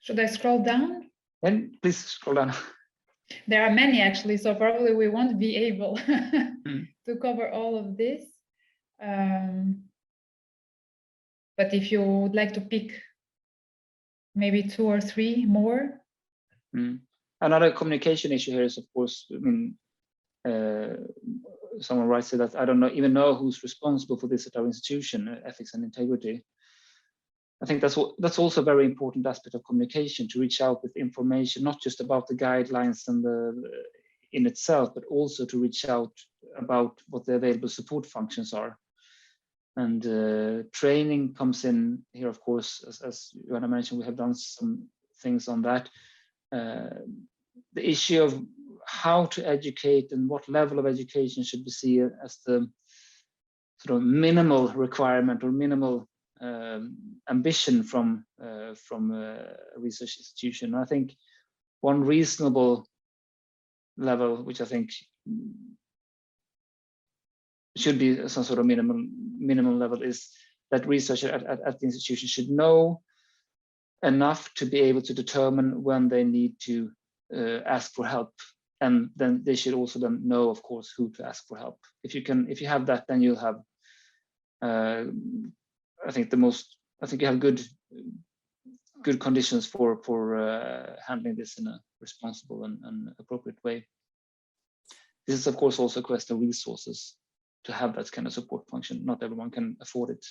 Should I scroll down? And please scroll down. There are many actually, so probably we won't be able to cover all of this. But if you would like to pick maybe 2 or 3 more. Another communication issue here is, of course, I mean, someone writes that I don't even know who's responsible for this at our institution, ethics and integrity. I think that's also a very important aspect of communication, to reach out with information, not just about the guidelines and in itself, but also to reach out about what the available support functions are. And training comes in here, of course, as Johanna mentioned, we have done some things on that. The issue of how to educate and what level of education should we see as the sort of minimal requirement or minimal ambition from a research institution. I think one reasonable level, which I think should be some sort of minimum level, is that researchers at the institution should know enough to be able to determine when they need to ask for help, and then they should also then know, of course, who to ask for help. If you have that, then you'll have I think you have good conditions for handling this in a responsible and appropriate way. This is, of course, also a question of resources to have that kind of support function. Not everyone can afford it.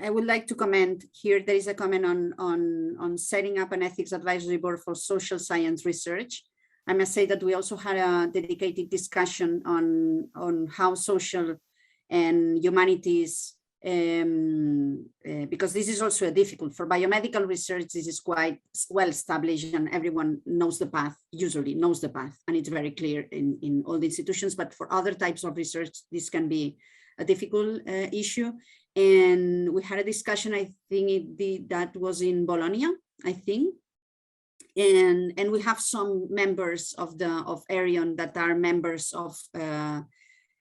I would like to comment here. There is a comment on setting up an ethics advisory board for social science research. I must say that we also had a dedicated discussion on how social and humanities, because this is also difficult. For biomedical research, this is quite well established and everyone knows the path, usually knows the path, and it's very clear in all the institutions. But for other types of research, this can be a difficult issue. And we had a discussion, I think that was in Bologna, I think. And we have some members of ERION that are members of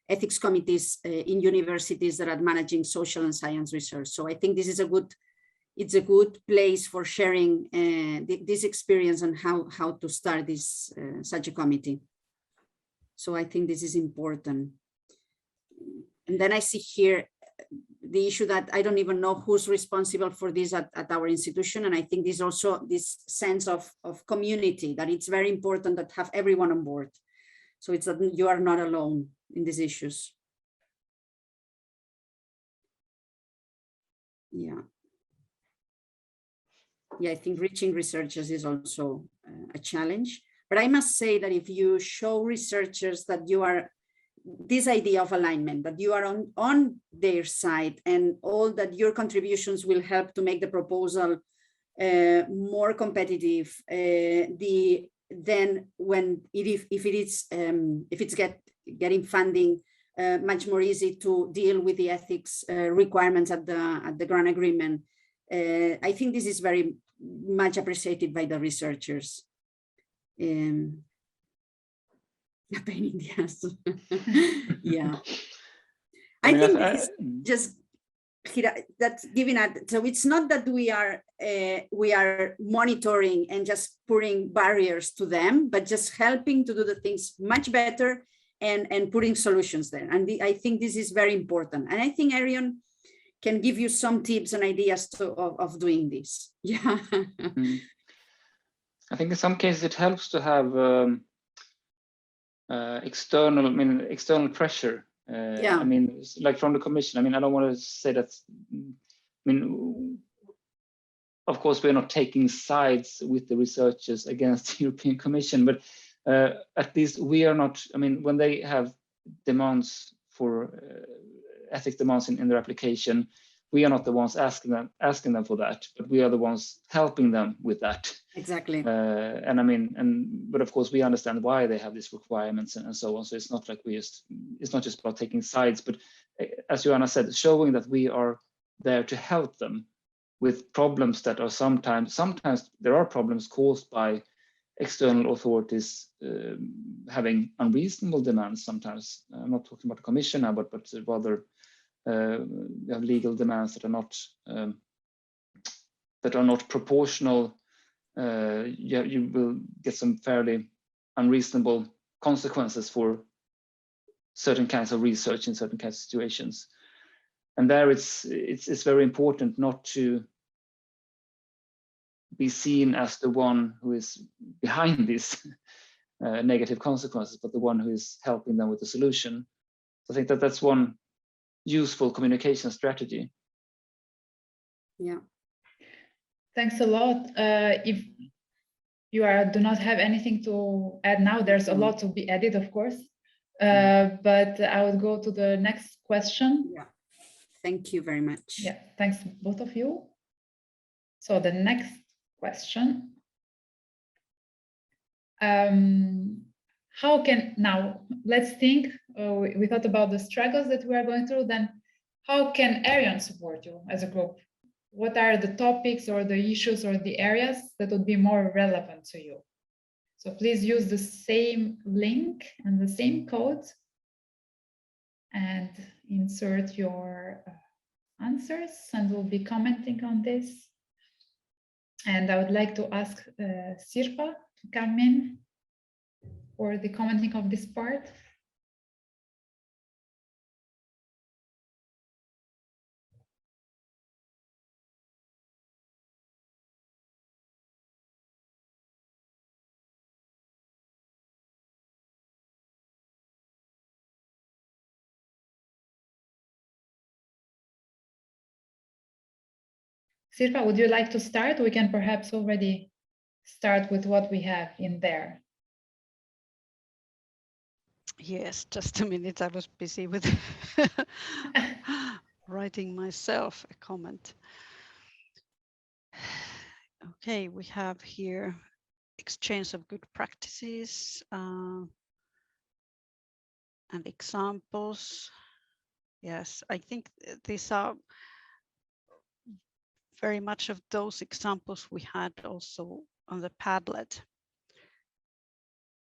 ethics committees in universities that are managing social and science research. So I think this is it's a good place for sharing this experience and how to start this such a committee. So I think this is important. And then I see here the issue that I don't even know who's responsible for this at our institution. And I think there's also this sense of community, that it's very important that have everyone on board. So it's that you are not alone in these issues. Yeah. Yeah, I think reaching researchers is also a challenge. But I must say that if you show researchers that you are, this idea of alignment, that you are on their side and all that your contributions will help to make the proposal more competitive, then when if it's getting funding, much more easy to deal with the ethics requirements at the grant agreement. I think this is very much appreciated by the researchers. A pain in the ass. Yeah. I think this is just that's giving out. So it's not that we are monitoring and just putting barriers to them, but just helping to do the things much better and putting solutions there. And I think this is very important. And I think Aryan can give you some tips and ideas of doing this. Yeah. I think in some cases it helps to have external pressure. Yeah. I mean, like from the Commission. I mean, I don't want to say that. I mean, of course, we're not taking sides with the researchers against the European Commission, but at least we are not. I mean, when they have demands for ethics demands in their application, we are not the ones asking them for that, but we are the ones helping them with that. Exactly. And I mean, but of course we understand why they have these requirements and so on. So it's not like it's not just about taking sides, but as Joanna said, showing that we are there to help them with problems that are sometimes there are problems caused by external authorities having unreasonable demands. Sometimes I'm not talking about the Commission now, but rather you have legal demands that are not proportional. You will get some fairly unreasonable consequences for certain kinds of research in certain kinds of situations. And there it's very important not to be seen as the one who is behind these negative consequences, but the one who is helping them with the solution. So I think that's one useful communication strategy. Yeah. Thanks a lot. If you do not have anything to add now, there's a lot to be added, of course. But I would go to the next question. Yeah. Thank you very much. Yeah, thanks both of you. So the next question. How can, now let's think, we thought about the struggles that we are going through, then how can ERION support you as a group? What are the topics or the issues or the areas that would be more relevant to you? So please use the same link and the same code and insert your answers, and we'll be commenting on this. And I would like to ask Sirpa to come in for the commenting of this part. Sirpa, would you like to start? We can perhaps already start with what we have in there. Yes, just a minute. I was busy with writing myself a comment. Okay, we have here exchange of good practices and examples. Yes, I think these are very much of those examples we had also on the Padlet.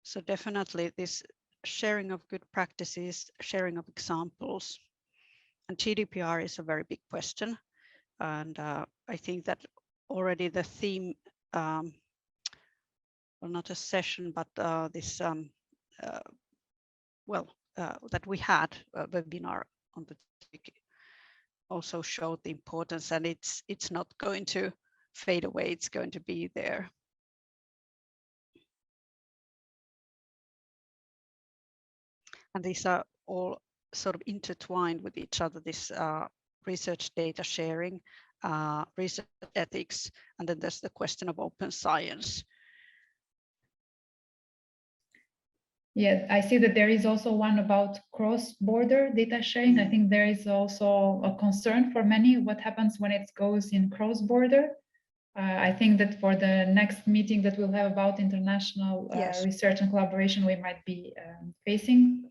So definitely this sharing of good practices, sharing of examples, and GDPR is a very big question. And I think that already the theme, well, not a session, but this, that we had a webinar on the topic also showed the importance, and it's not going to fade away. It's going to be there. And these are all sort of intertwined with each other, this research data sharing research ethics, and then there's the question of open science. Yeah, I see that there is also one about cross-border data sharing. I think there is also a concern for many what happens when it goes in cross-border. I think that for the next meeting that we'll have about international Yes. research and collaboration, we might be facing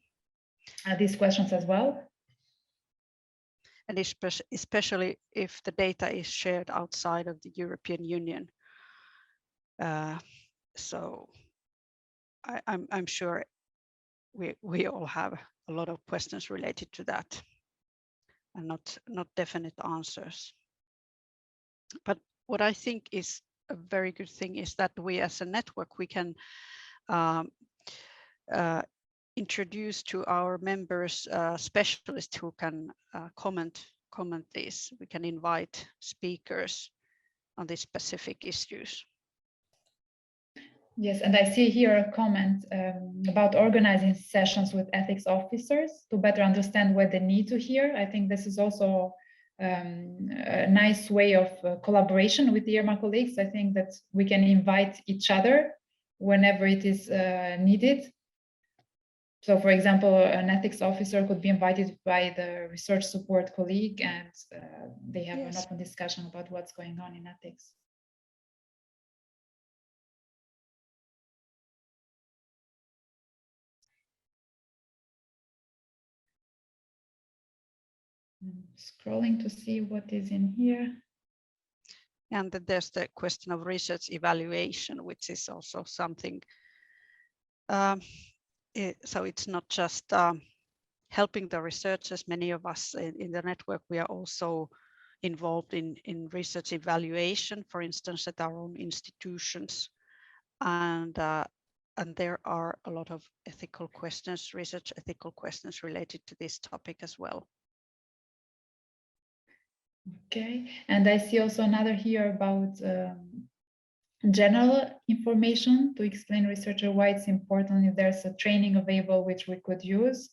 these questions as well. And especially if the data is shared outside of the European Union. So I'm sure we all have a lot of questions related to that, and not definite answers. But what I think is a very good thing is that we as a network, we can introduce to our members specialists who can comment these. We can invite speakers on these specific issues. Yes, and I see here a comment about organizing sessions with ethics officers to better understand what they need to hear. I think this is also a nice way of collaboration with the EARMA colleagues. I think that we can invite each other whenever it is needed. So, for example, an ethics officer could be invited by the research support colleague, and they have an open discussion about what's going on in ethics. I'm scrolling to see what is in here. And then there's the question of research evaluation, which is also something. So it's not just helping the researchers. Many of us in the network, we are also involved in research evaluation, for instance, at our own institutions. And there are a lot of ethical questions, research ethical questions related to this topic as well. Okay, and I see also another here about general information to explain researcher why it's important, if there's a training available which we could use.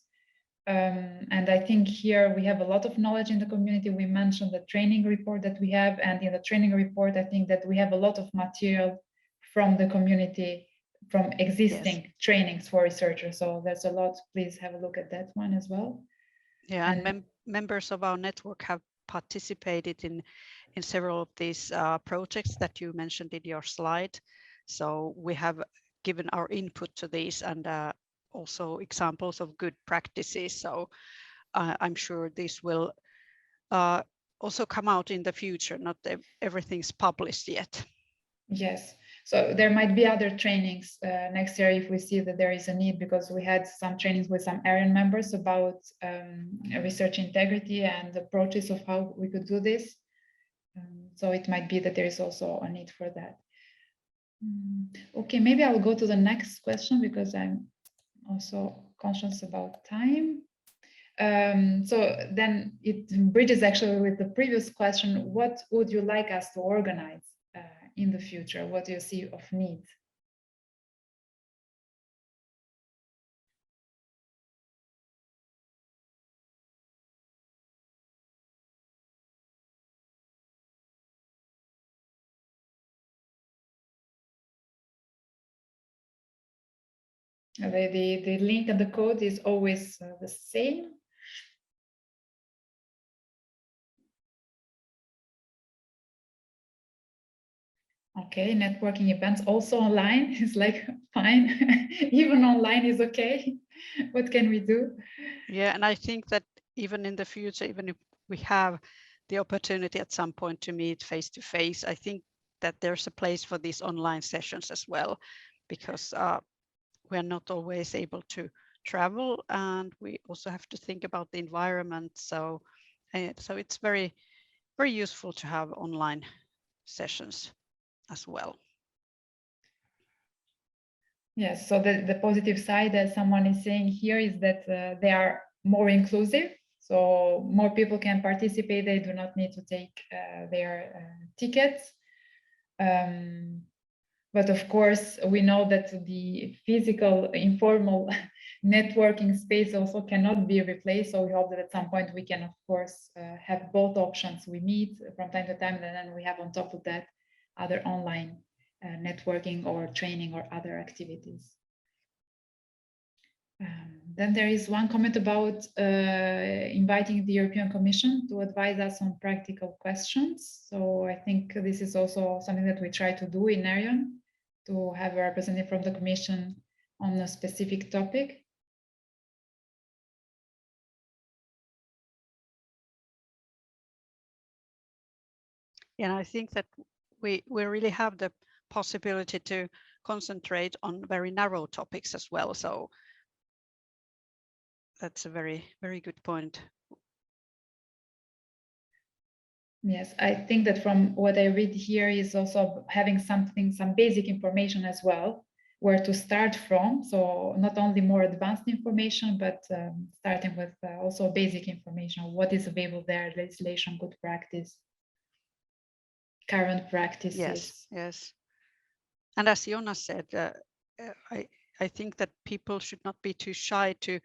And I think here we have a lot of knowledge in the community. We mentioned the training report that we have, and in the training report, I think that we have a lot of material from the community, from existing trainings for researchers. So there's a lot. Please have a look at that one as well. Yeah, and members of our network have participated in several of these projects that you mentioned in your slide. So we have given our input to these, and also examples of good practices. So I'm sure this will also come out in the future. Not everything's published yet. Yes. So there might be other trainings next year if we see that there is a need, because we had some trainings with some ARIAN members about research integrity and approaches of how we could do this. So it might be that there is also a need for that. Okay, maybe I'll go to the next question because I'm also conscious about time. So then it bridges actually with the previous question. What would you like us to organize in the future? What do you see of need? The link and the code is always the same. Okay, networking events also online is like fine. Even online is okay. What can we do? Yeah, and I think that even in the future, even if we have the opportunity at some point to meet face to face, I think that there's a place for these online sessions as well, because we're not always able to travel, and we also have to think about the environment. So it's very, very useful to have online sessions as well. Yes, so the positive side, as someone is saying here, is that they are more inclusive. So more people can participate. They do not need to take their tickets. But of course, we know that the physical, informal networking space also cannot be replaced. So we hope that at some point we can, of course, have both options. We meet from time to time, and then we have on top of that other online networking or training or other activities. Then there is one comment about inviting the European Commission to advise us on practical questions. So I think this is also something that we try to do in ERION, to have a representative from the Commission on a specific topic. Yeah, I think that we really have the possibility to concentrate on very narrow topics as well. So that's a very, very good point. Yes, I think that from what I read here is also having some basic information as well, where to start from. So not only more advanced information, but starting with also basic information, what is available there, legislation, good practice, current practices. Yes, yes. And as Jonas said, I think that people should not be too shy to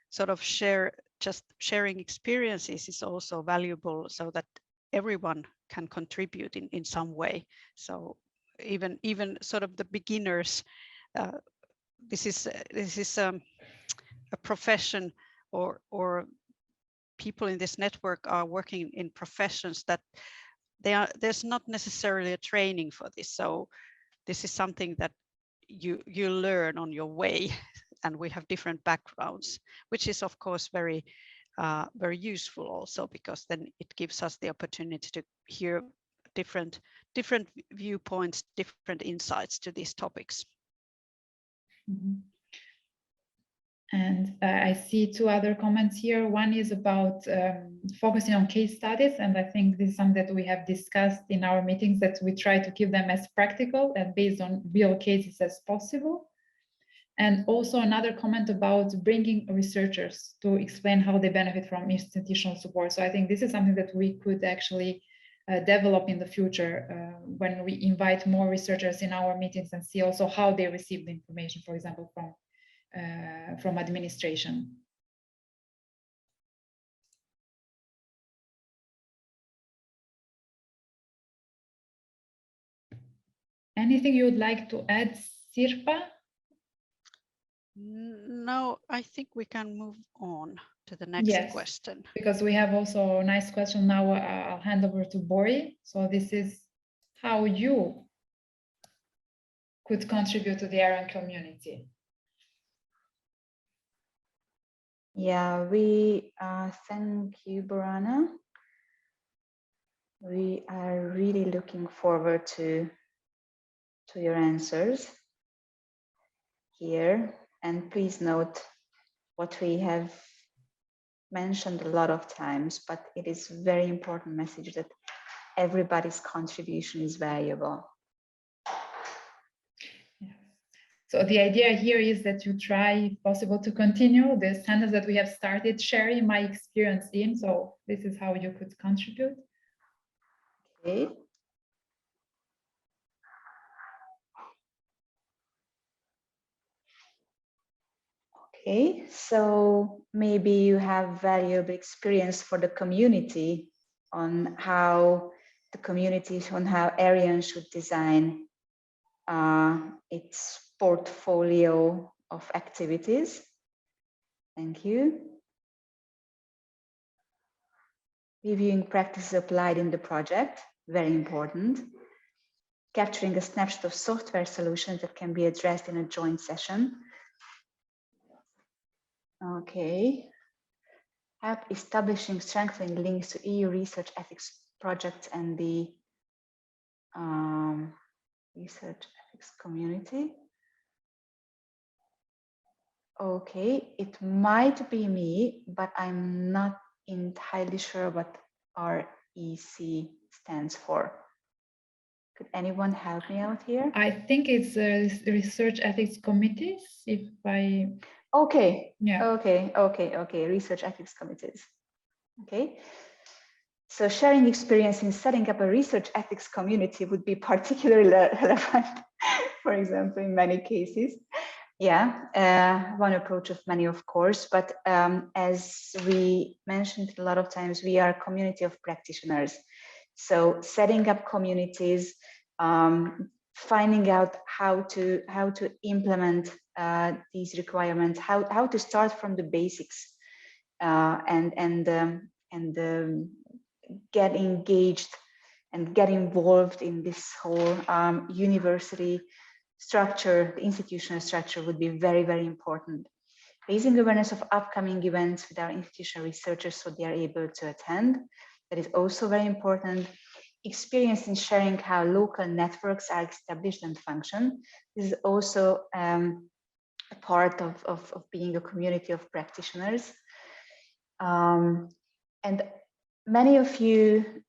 sort of share. Just sharing experiences is also valuable, so that everyone can contribute in some way. So even sort of the beginners, this is a profession, or people in this network are working in professions that there's not necessarily a training for this. So this is something that you learn on your way, and we have different backgrounds, which is of course very useful also, because then it gives us the opportunity to hear different viewpoints, different insights to these topics. Mm-hmm. And I see two other comments here. One is about focusing on case studies, and I think this is something that we have discussed in our meetings, that we try to keep them as practical and based on real cases as possible. And also another comment about bringing researchers to explain how they benefit from institutional support. So I think this is something that we could actually develop in the future when we invite more researchers in our meetings and see also how they receive the information, for example, from administration. Anything you would like to add, Sirpa? No, I think we can move on to the next question. Because we have also a nice question now. I'll hand over to Bori. So this is how you could contribute to the Aryan community. Yeah, we thank you, Borana. We are really looking forward to your answers here. And please note what we have mentioned a lot of times, but it is a very important message that everybody's contribution is valuable. So the idea here is that you try, if possible, to continue the sentence that we have started, sharing my experience in. So this is how you could contribute. Okay. Okay, so maybe you have valuable experience for the community on how ERION should design its portfolio of activities. Thank you. Reviewing practices applied in the project, very important. Capturing a snapshot of software solutions that can be addressed in a joint session. Okay. Help establishing, strengthening links to EU research ethics projects and the research ethics community. Okay, it might be me, but I'm not entirely sure what REC stands for. Could anyone help me out here? I think it's research ethics committees, if I... Okay, yeah. Okay, research ethics committees. Okay, so sharing experience in setting up a research ethics community would be particularly relevant, for example, in many cases. Yeah, one approach of many, of course, but as we mentioned a lot of times, we are a community of practitioners. So setting up communities, finding out how to implement these requirements, how to start from the basics, and get engaged and get involved in this whole university structure, the institutional structure would be very, very important. Raising awareness of upcoming events with our institutional researchers so they are able to attend. That is also very important. Experience in sharing how local networks are established and function. This is also a part of being a community of practitioners. And many of you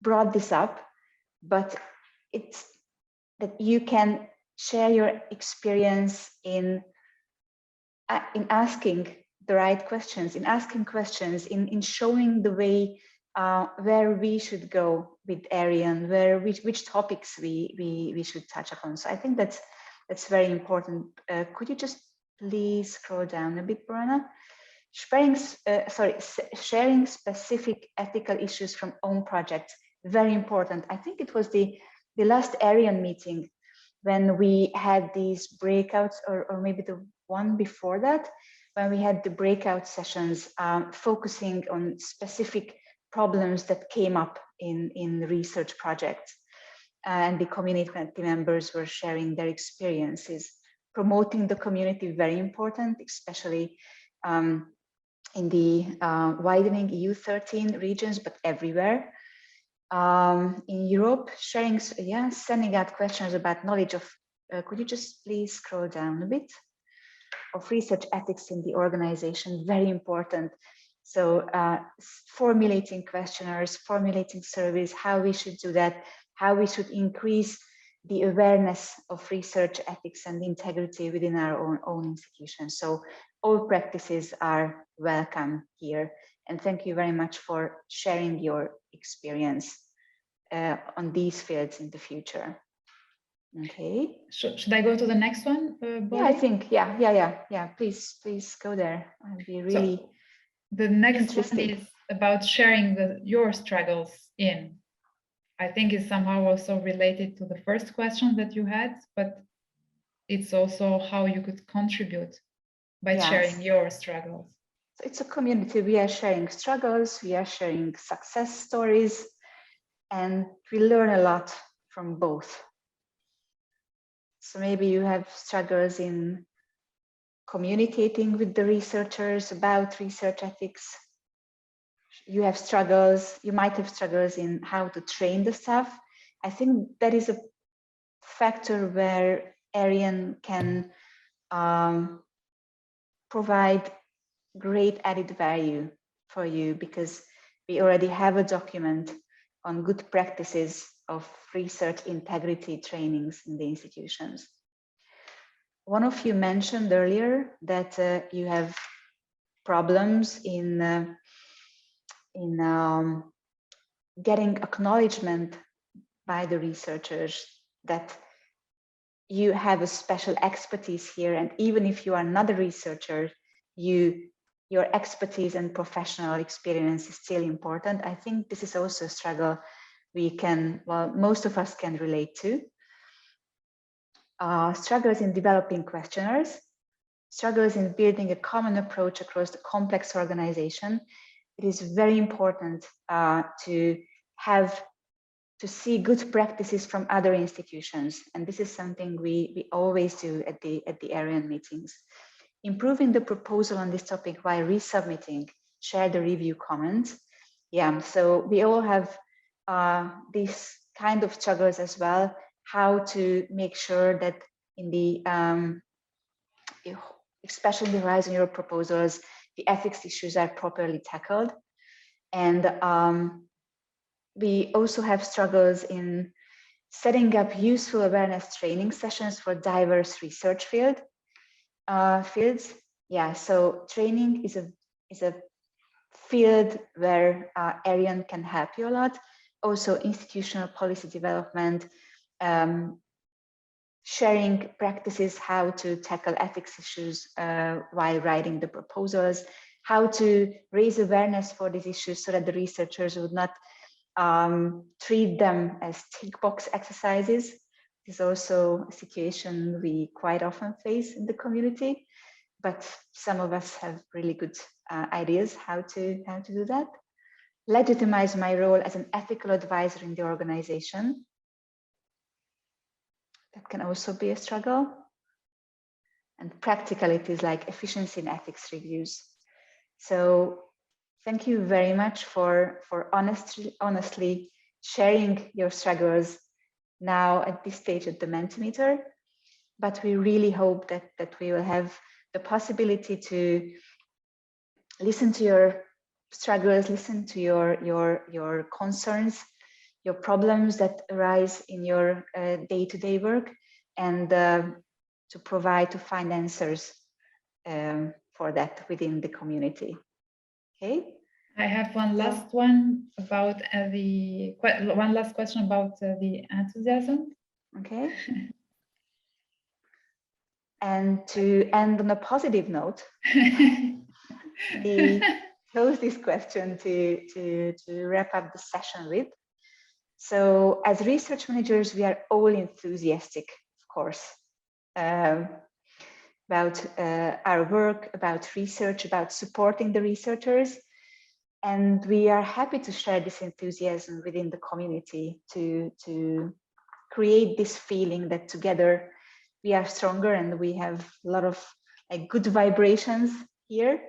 brought this up, but it's that you can share your experience in asking the right questions, in showing the way where we should go with ERION, which topics we should touch upon. So I think that's very important. Could you just please scroll down a bit, Borana? Sharing specific ethical issues from own projects, very important. I think it was the last ERION meeting when we had these breakouts, or maybe the one before that, when we had the breakout sessions focusing on specific problems that came up in research projects. And the community members were sharing their experiences. Promoting the community, very important, especially in the widening EU 13 regions, but everywhere. In Europe, sending out questions about knowledge of, could you just please scroll down a bit, of research ethics in the organization, very important. So formulating questionnaires, formulating surveys, how we should do that, how we should increase the awareness of research ethics and integrity within our own institutions. So all practices are welcome here. And thank you very much for sharing your experience on these fields in the future. Okay. Should I go to the next one? Yeah, I think, yeah. Please go there. I'd be really so the next interested. one is about sharing your struggles in. I think it's somehow also related to the first question that you had, but it's also how you could contribute by sharing your struggles. So it's a community. We are sharing struggles, we are sharing success stories, and we learn a lot from both. So maybe you have struggles in communicating with the researchers about research ethics. You have struggles, you might have struggles in how to train the staff. I think that is a factor where ERION can provide great added value for you, because we already have a document on good practices of research integrity trainings in the institutions. One of you mentioned earlier that you have problems in getting acknowledgement by the researchers that you have a special expertise here, and even if you are not a researcher, your expertise and professional experience is still important. I think this is also a struggle most of us can relate to. Struggles in developing questionnaires, struggles in building a common approach across the complex organization. It is very important to see good practices from other institutions, and this is something we always do at the ERION meetings. Improving the proposal on this topic while resubmitting, share the review comments. Yeah, so we all have these kind of struggles as well, how to make sure that in the, especially in the Horizon Europe proposals, the ethics issues are properly tackled. And we also have struggles in setting up useful awareness training sessions for diverse research fields. Yeah, so training is a field where ERION can help you a lot. Also institutional policy development, sharing practices, how to tackle ethics issues while writing the proposals, how to raise awareness for these issues so that the researchers would not treat them as tick box exercises. This is also a situation we quite often face in the community, but some of us have really good ideas how to do that. Legitimize my role as an ethical advisor in the organization. That can also be a struggle. And practicalities like efficiency in ethics reviews. So thank you very much for honestly sharing your struggles now at this stage at the Mentimeter. But we really hope that we will have the possibility to listen to your struggles, listen to your concerns, your problems that arise in your day-to-day work, and to provide, to find answers for that within the community. Okay. I have one last one about one last question about the enthusiasm. Okay. And to end on a positive note, we close this question to wrap up the session with. So as research managers, we are all enthusiastic, of course, about our work, about research, about supporting the researchers. And we are happy to share this enthusiasm within the community to create this feeling that together we are stronger and we have a lot of good vibrations here.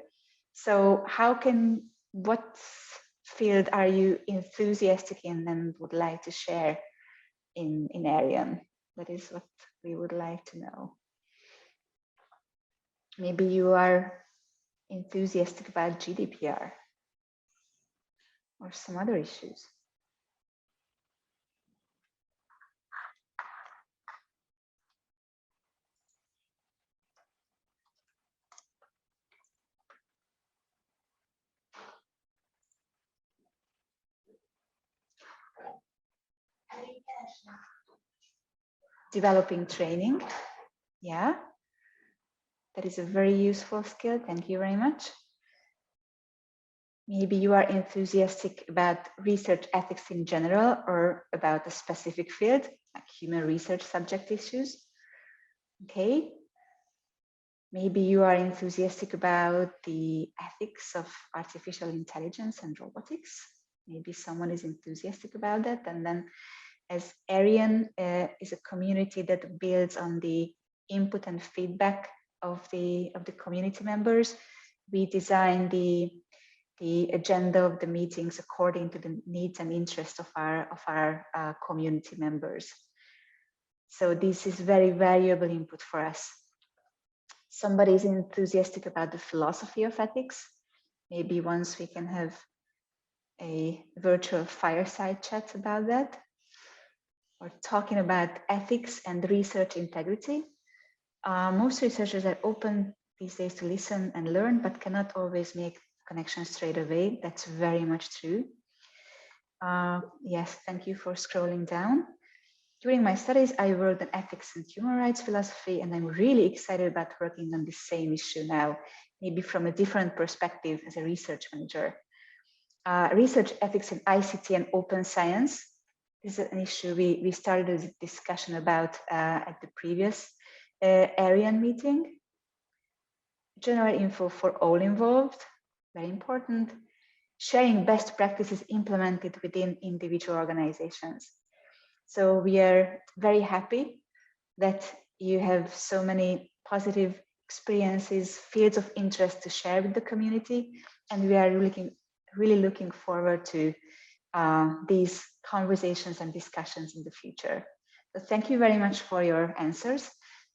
So what field are you enthusiastic in and would like to share in ERION? That is what we would like to know. Maybe you are enthusiastic about GDPR or some other issues. Developing training. Yeah, that is a very useful skill. Thank you very much. Maybe you are enthusiastic about research ethics in general or about a specific field, like human research subject issues. Okay. Maybe you are enthusiastic about the ethics of artificial intelligence and robotics. Maybe someone is enthusiastic about that. And then as ERION is a community that builds on the input and feedback of the community members, we design the agenda of the meetings according to the needs and interests of our community members. So this is very valuable input for us. Somebody is enthusiastic about the philosophy of ethics. Maybe once we can have a virtual fireside chat about that. Or talking about ethics and research integrity. Most researchers are open these days to listen and learn, but cannot always make connections straight away. That's very much true. Yes, thank you for scrolling down. During my studies, I worked on ethics and human rights philosophy, and I'm really excited about working on the same issue now, maybe from a different perspective as a research manager. Research ethics in ICT and open science. This is an issue we started a discussion about at the previous ERION meeting. General info for all involved, very important. Sharing best practices implemented within individual organizations. So we are very happy that you have so many positive experiences, fields of interest to share with the community, and we are really looking forward to these conversations and discussions in the future. So thank you very much for your answers,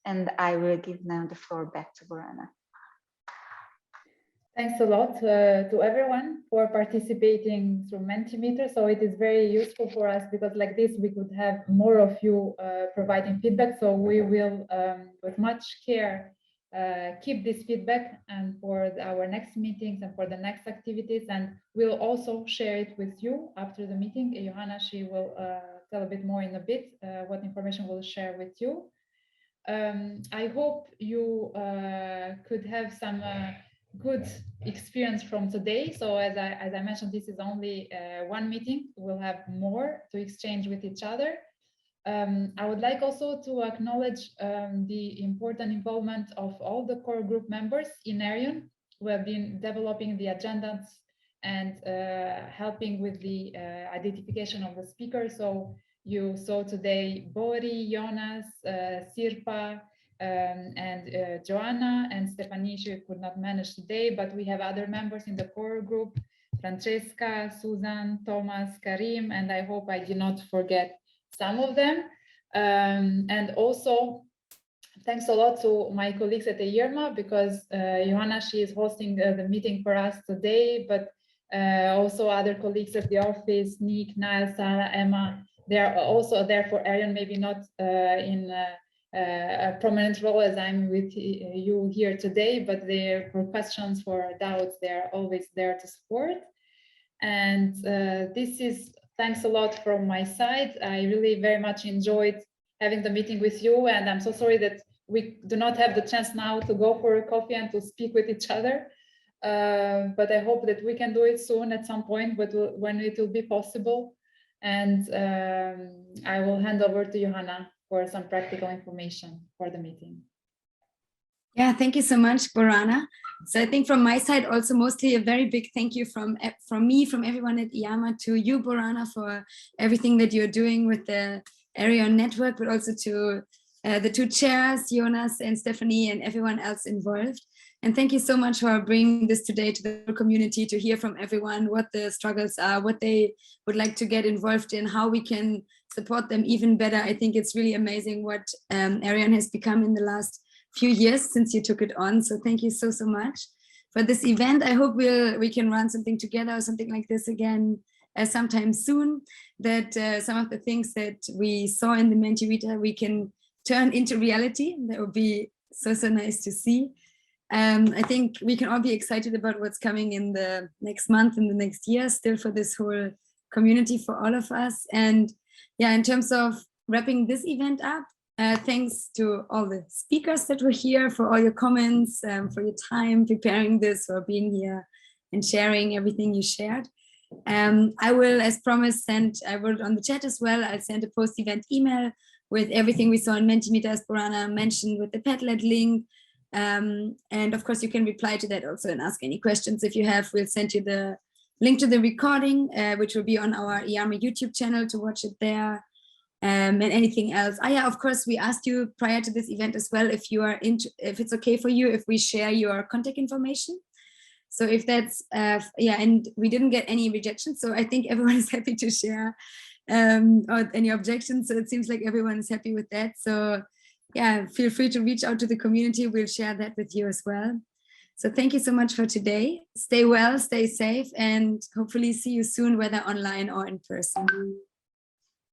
and I will give now the floor back to Borana. Thanks a lot to everyone for participating through Mentimeter. So it is very useful for us because like this, we could have more of you providing feedback. So we will, with much care, keep this feedback and for our next meetings and for the next activities. And we'll also share it with you after the meeting. Johanna, she will tell a bit more in a bit what information we'll share with you. I hope you could have some good experience from today. So as I mentioned, this is only one meeting. We'll have more to exchange with each other. I would like also to acknowledge the important involvement of all the core group members in ERION who have been developing the agendas and helping with the identification of the speakers. So you saw today Bori, Jonas, Sirpa, and Joanna, and Stephanie, she could not manage today, but we have other members in the core group, Francesca, Susan, Thomas, Karim, and I hope I did not forget some of them. And also, thanks a lot to my colleagues at the EARMA, because Johanna, she is hosting the meeting for us today, but also other colleagues at the office, Nick, Niall, Sarah, Emma, they are also there for ERION, maybe not in a prominent role as I'm with you here today, but they're for questions, for doubts, they're always there to support. And this is thanks a lot from my side. I really very much enjoyed having the meeting with you, and I'm so sorry that we do not have the chance now to go for a coffee and to speak with each other. But I hope that we can do it soon at some point, but when it will be possible. And I will hand over to Johanna for some practical information for the meeting. Yeah, thank you so much, Borana. So I think from my side, also mostly a very big thank you from me, from everyone at EARMA, to you, Borana, for everything that you're doing with the ERION network, but also to the two chairs, Jonas and Stephanie, and everyone else involved. And thank you so much for bringing this today to the community, to hear from everyone what the struggles are, what they would like to get involved in, how we can support them even better. I think it's really amazing what ERION has become in the last few years since you took it on. So thank you so much for this event. I hope we can run something together or something like this again sometime soon, that some of the things that we saw in the Mentimeter we can turn into reality. That would be so nice to see. I think we can all be excited about what's coming in the next month, in the next year, still for this whole community, for all of us. And yeah, in terms of wrapping this event up, thanks to all the speakers that were here, for all your comments, for your time preparing this, for being here and sharing everything you shared. I will, as promised, I wrote on the chat as well, I'll send a post-event email with everything we saw in Mentimeter, as Borana mentioned, with the Padlet link. And of course, you can reply to that also and ask any questions if you have. We'll send you the link to the recording, which will be on our EARMA YouTube channel to watch it there. And anything else. Yeah, of course, we asked you prior to this event as well if if it's okay for you if we share your contact information. So if that's yeah, and we didn't get any rejections, so I think everyone is happy to share or any objections. So it seems like everyone is happy with that. So yeah, feel free to reach out to the community. We'll share that with you as well. So thank you so much for today. Stay well, stay safe, and hopefully see you soon, whether online or in person.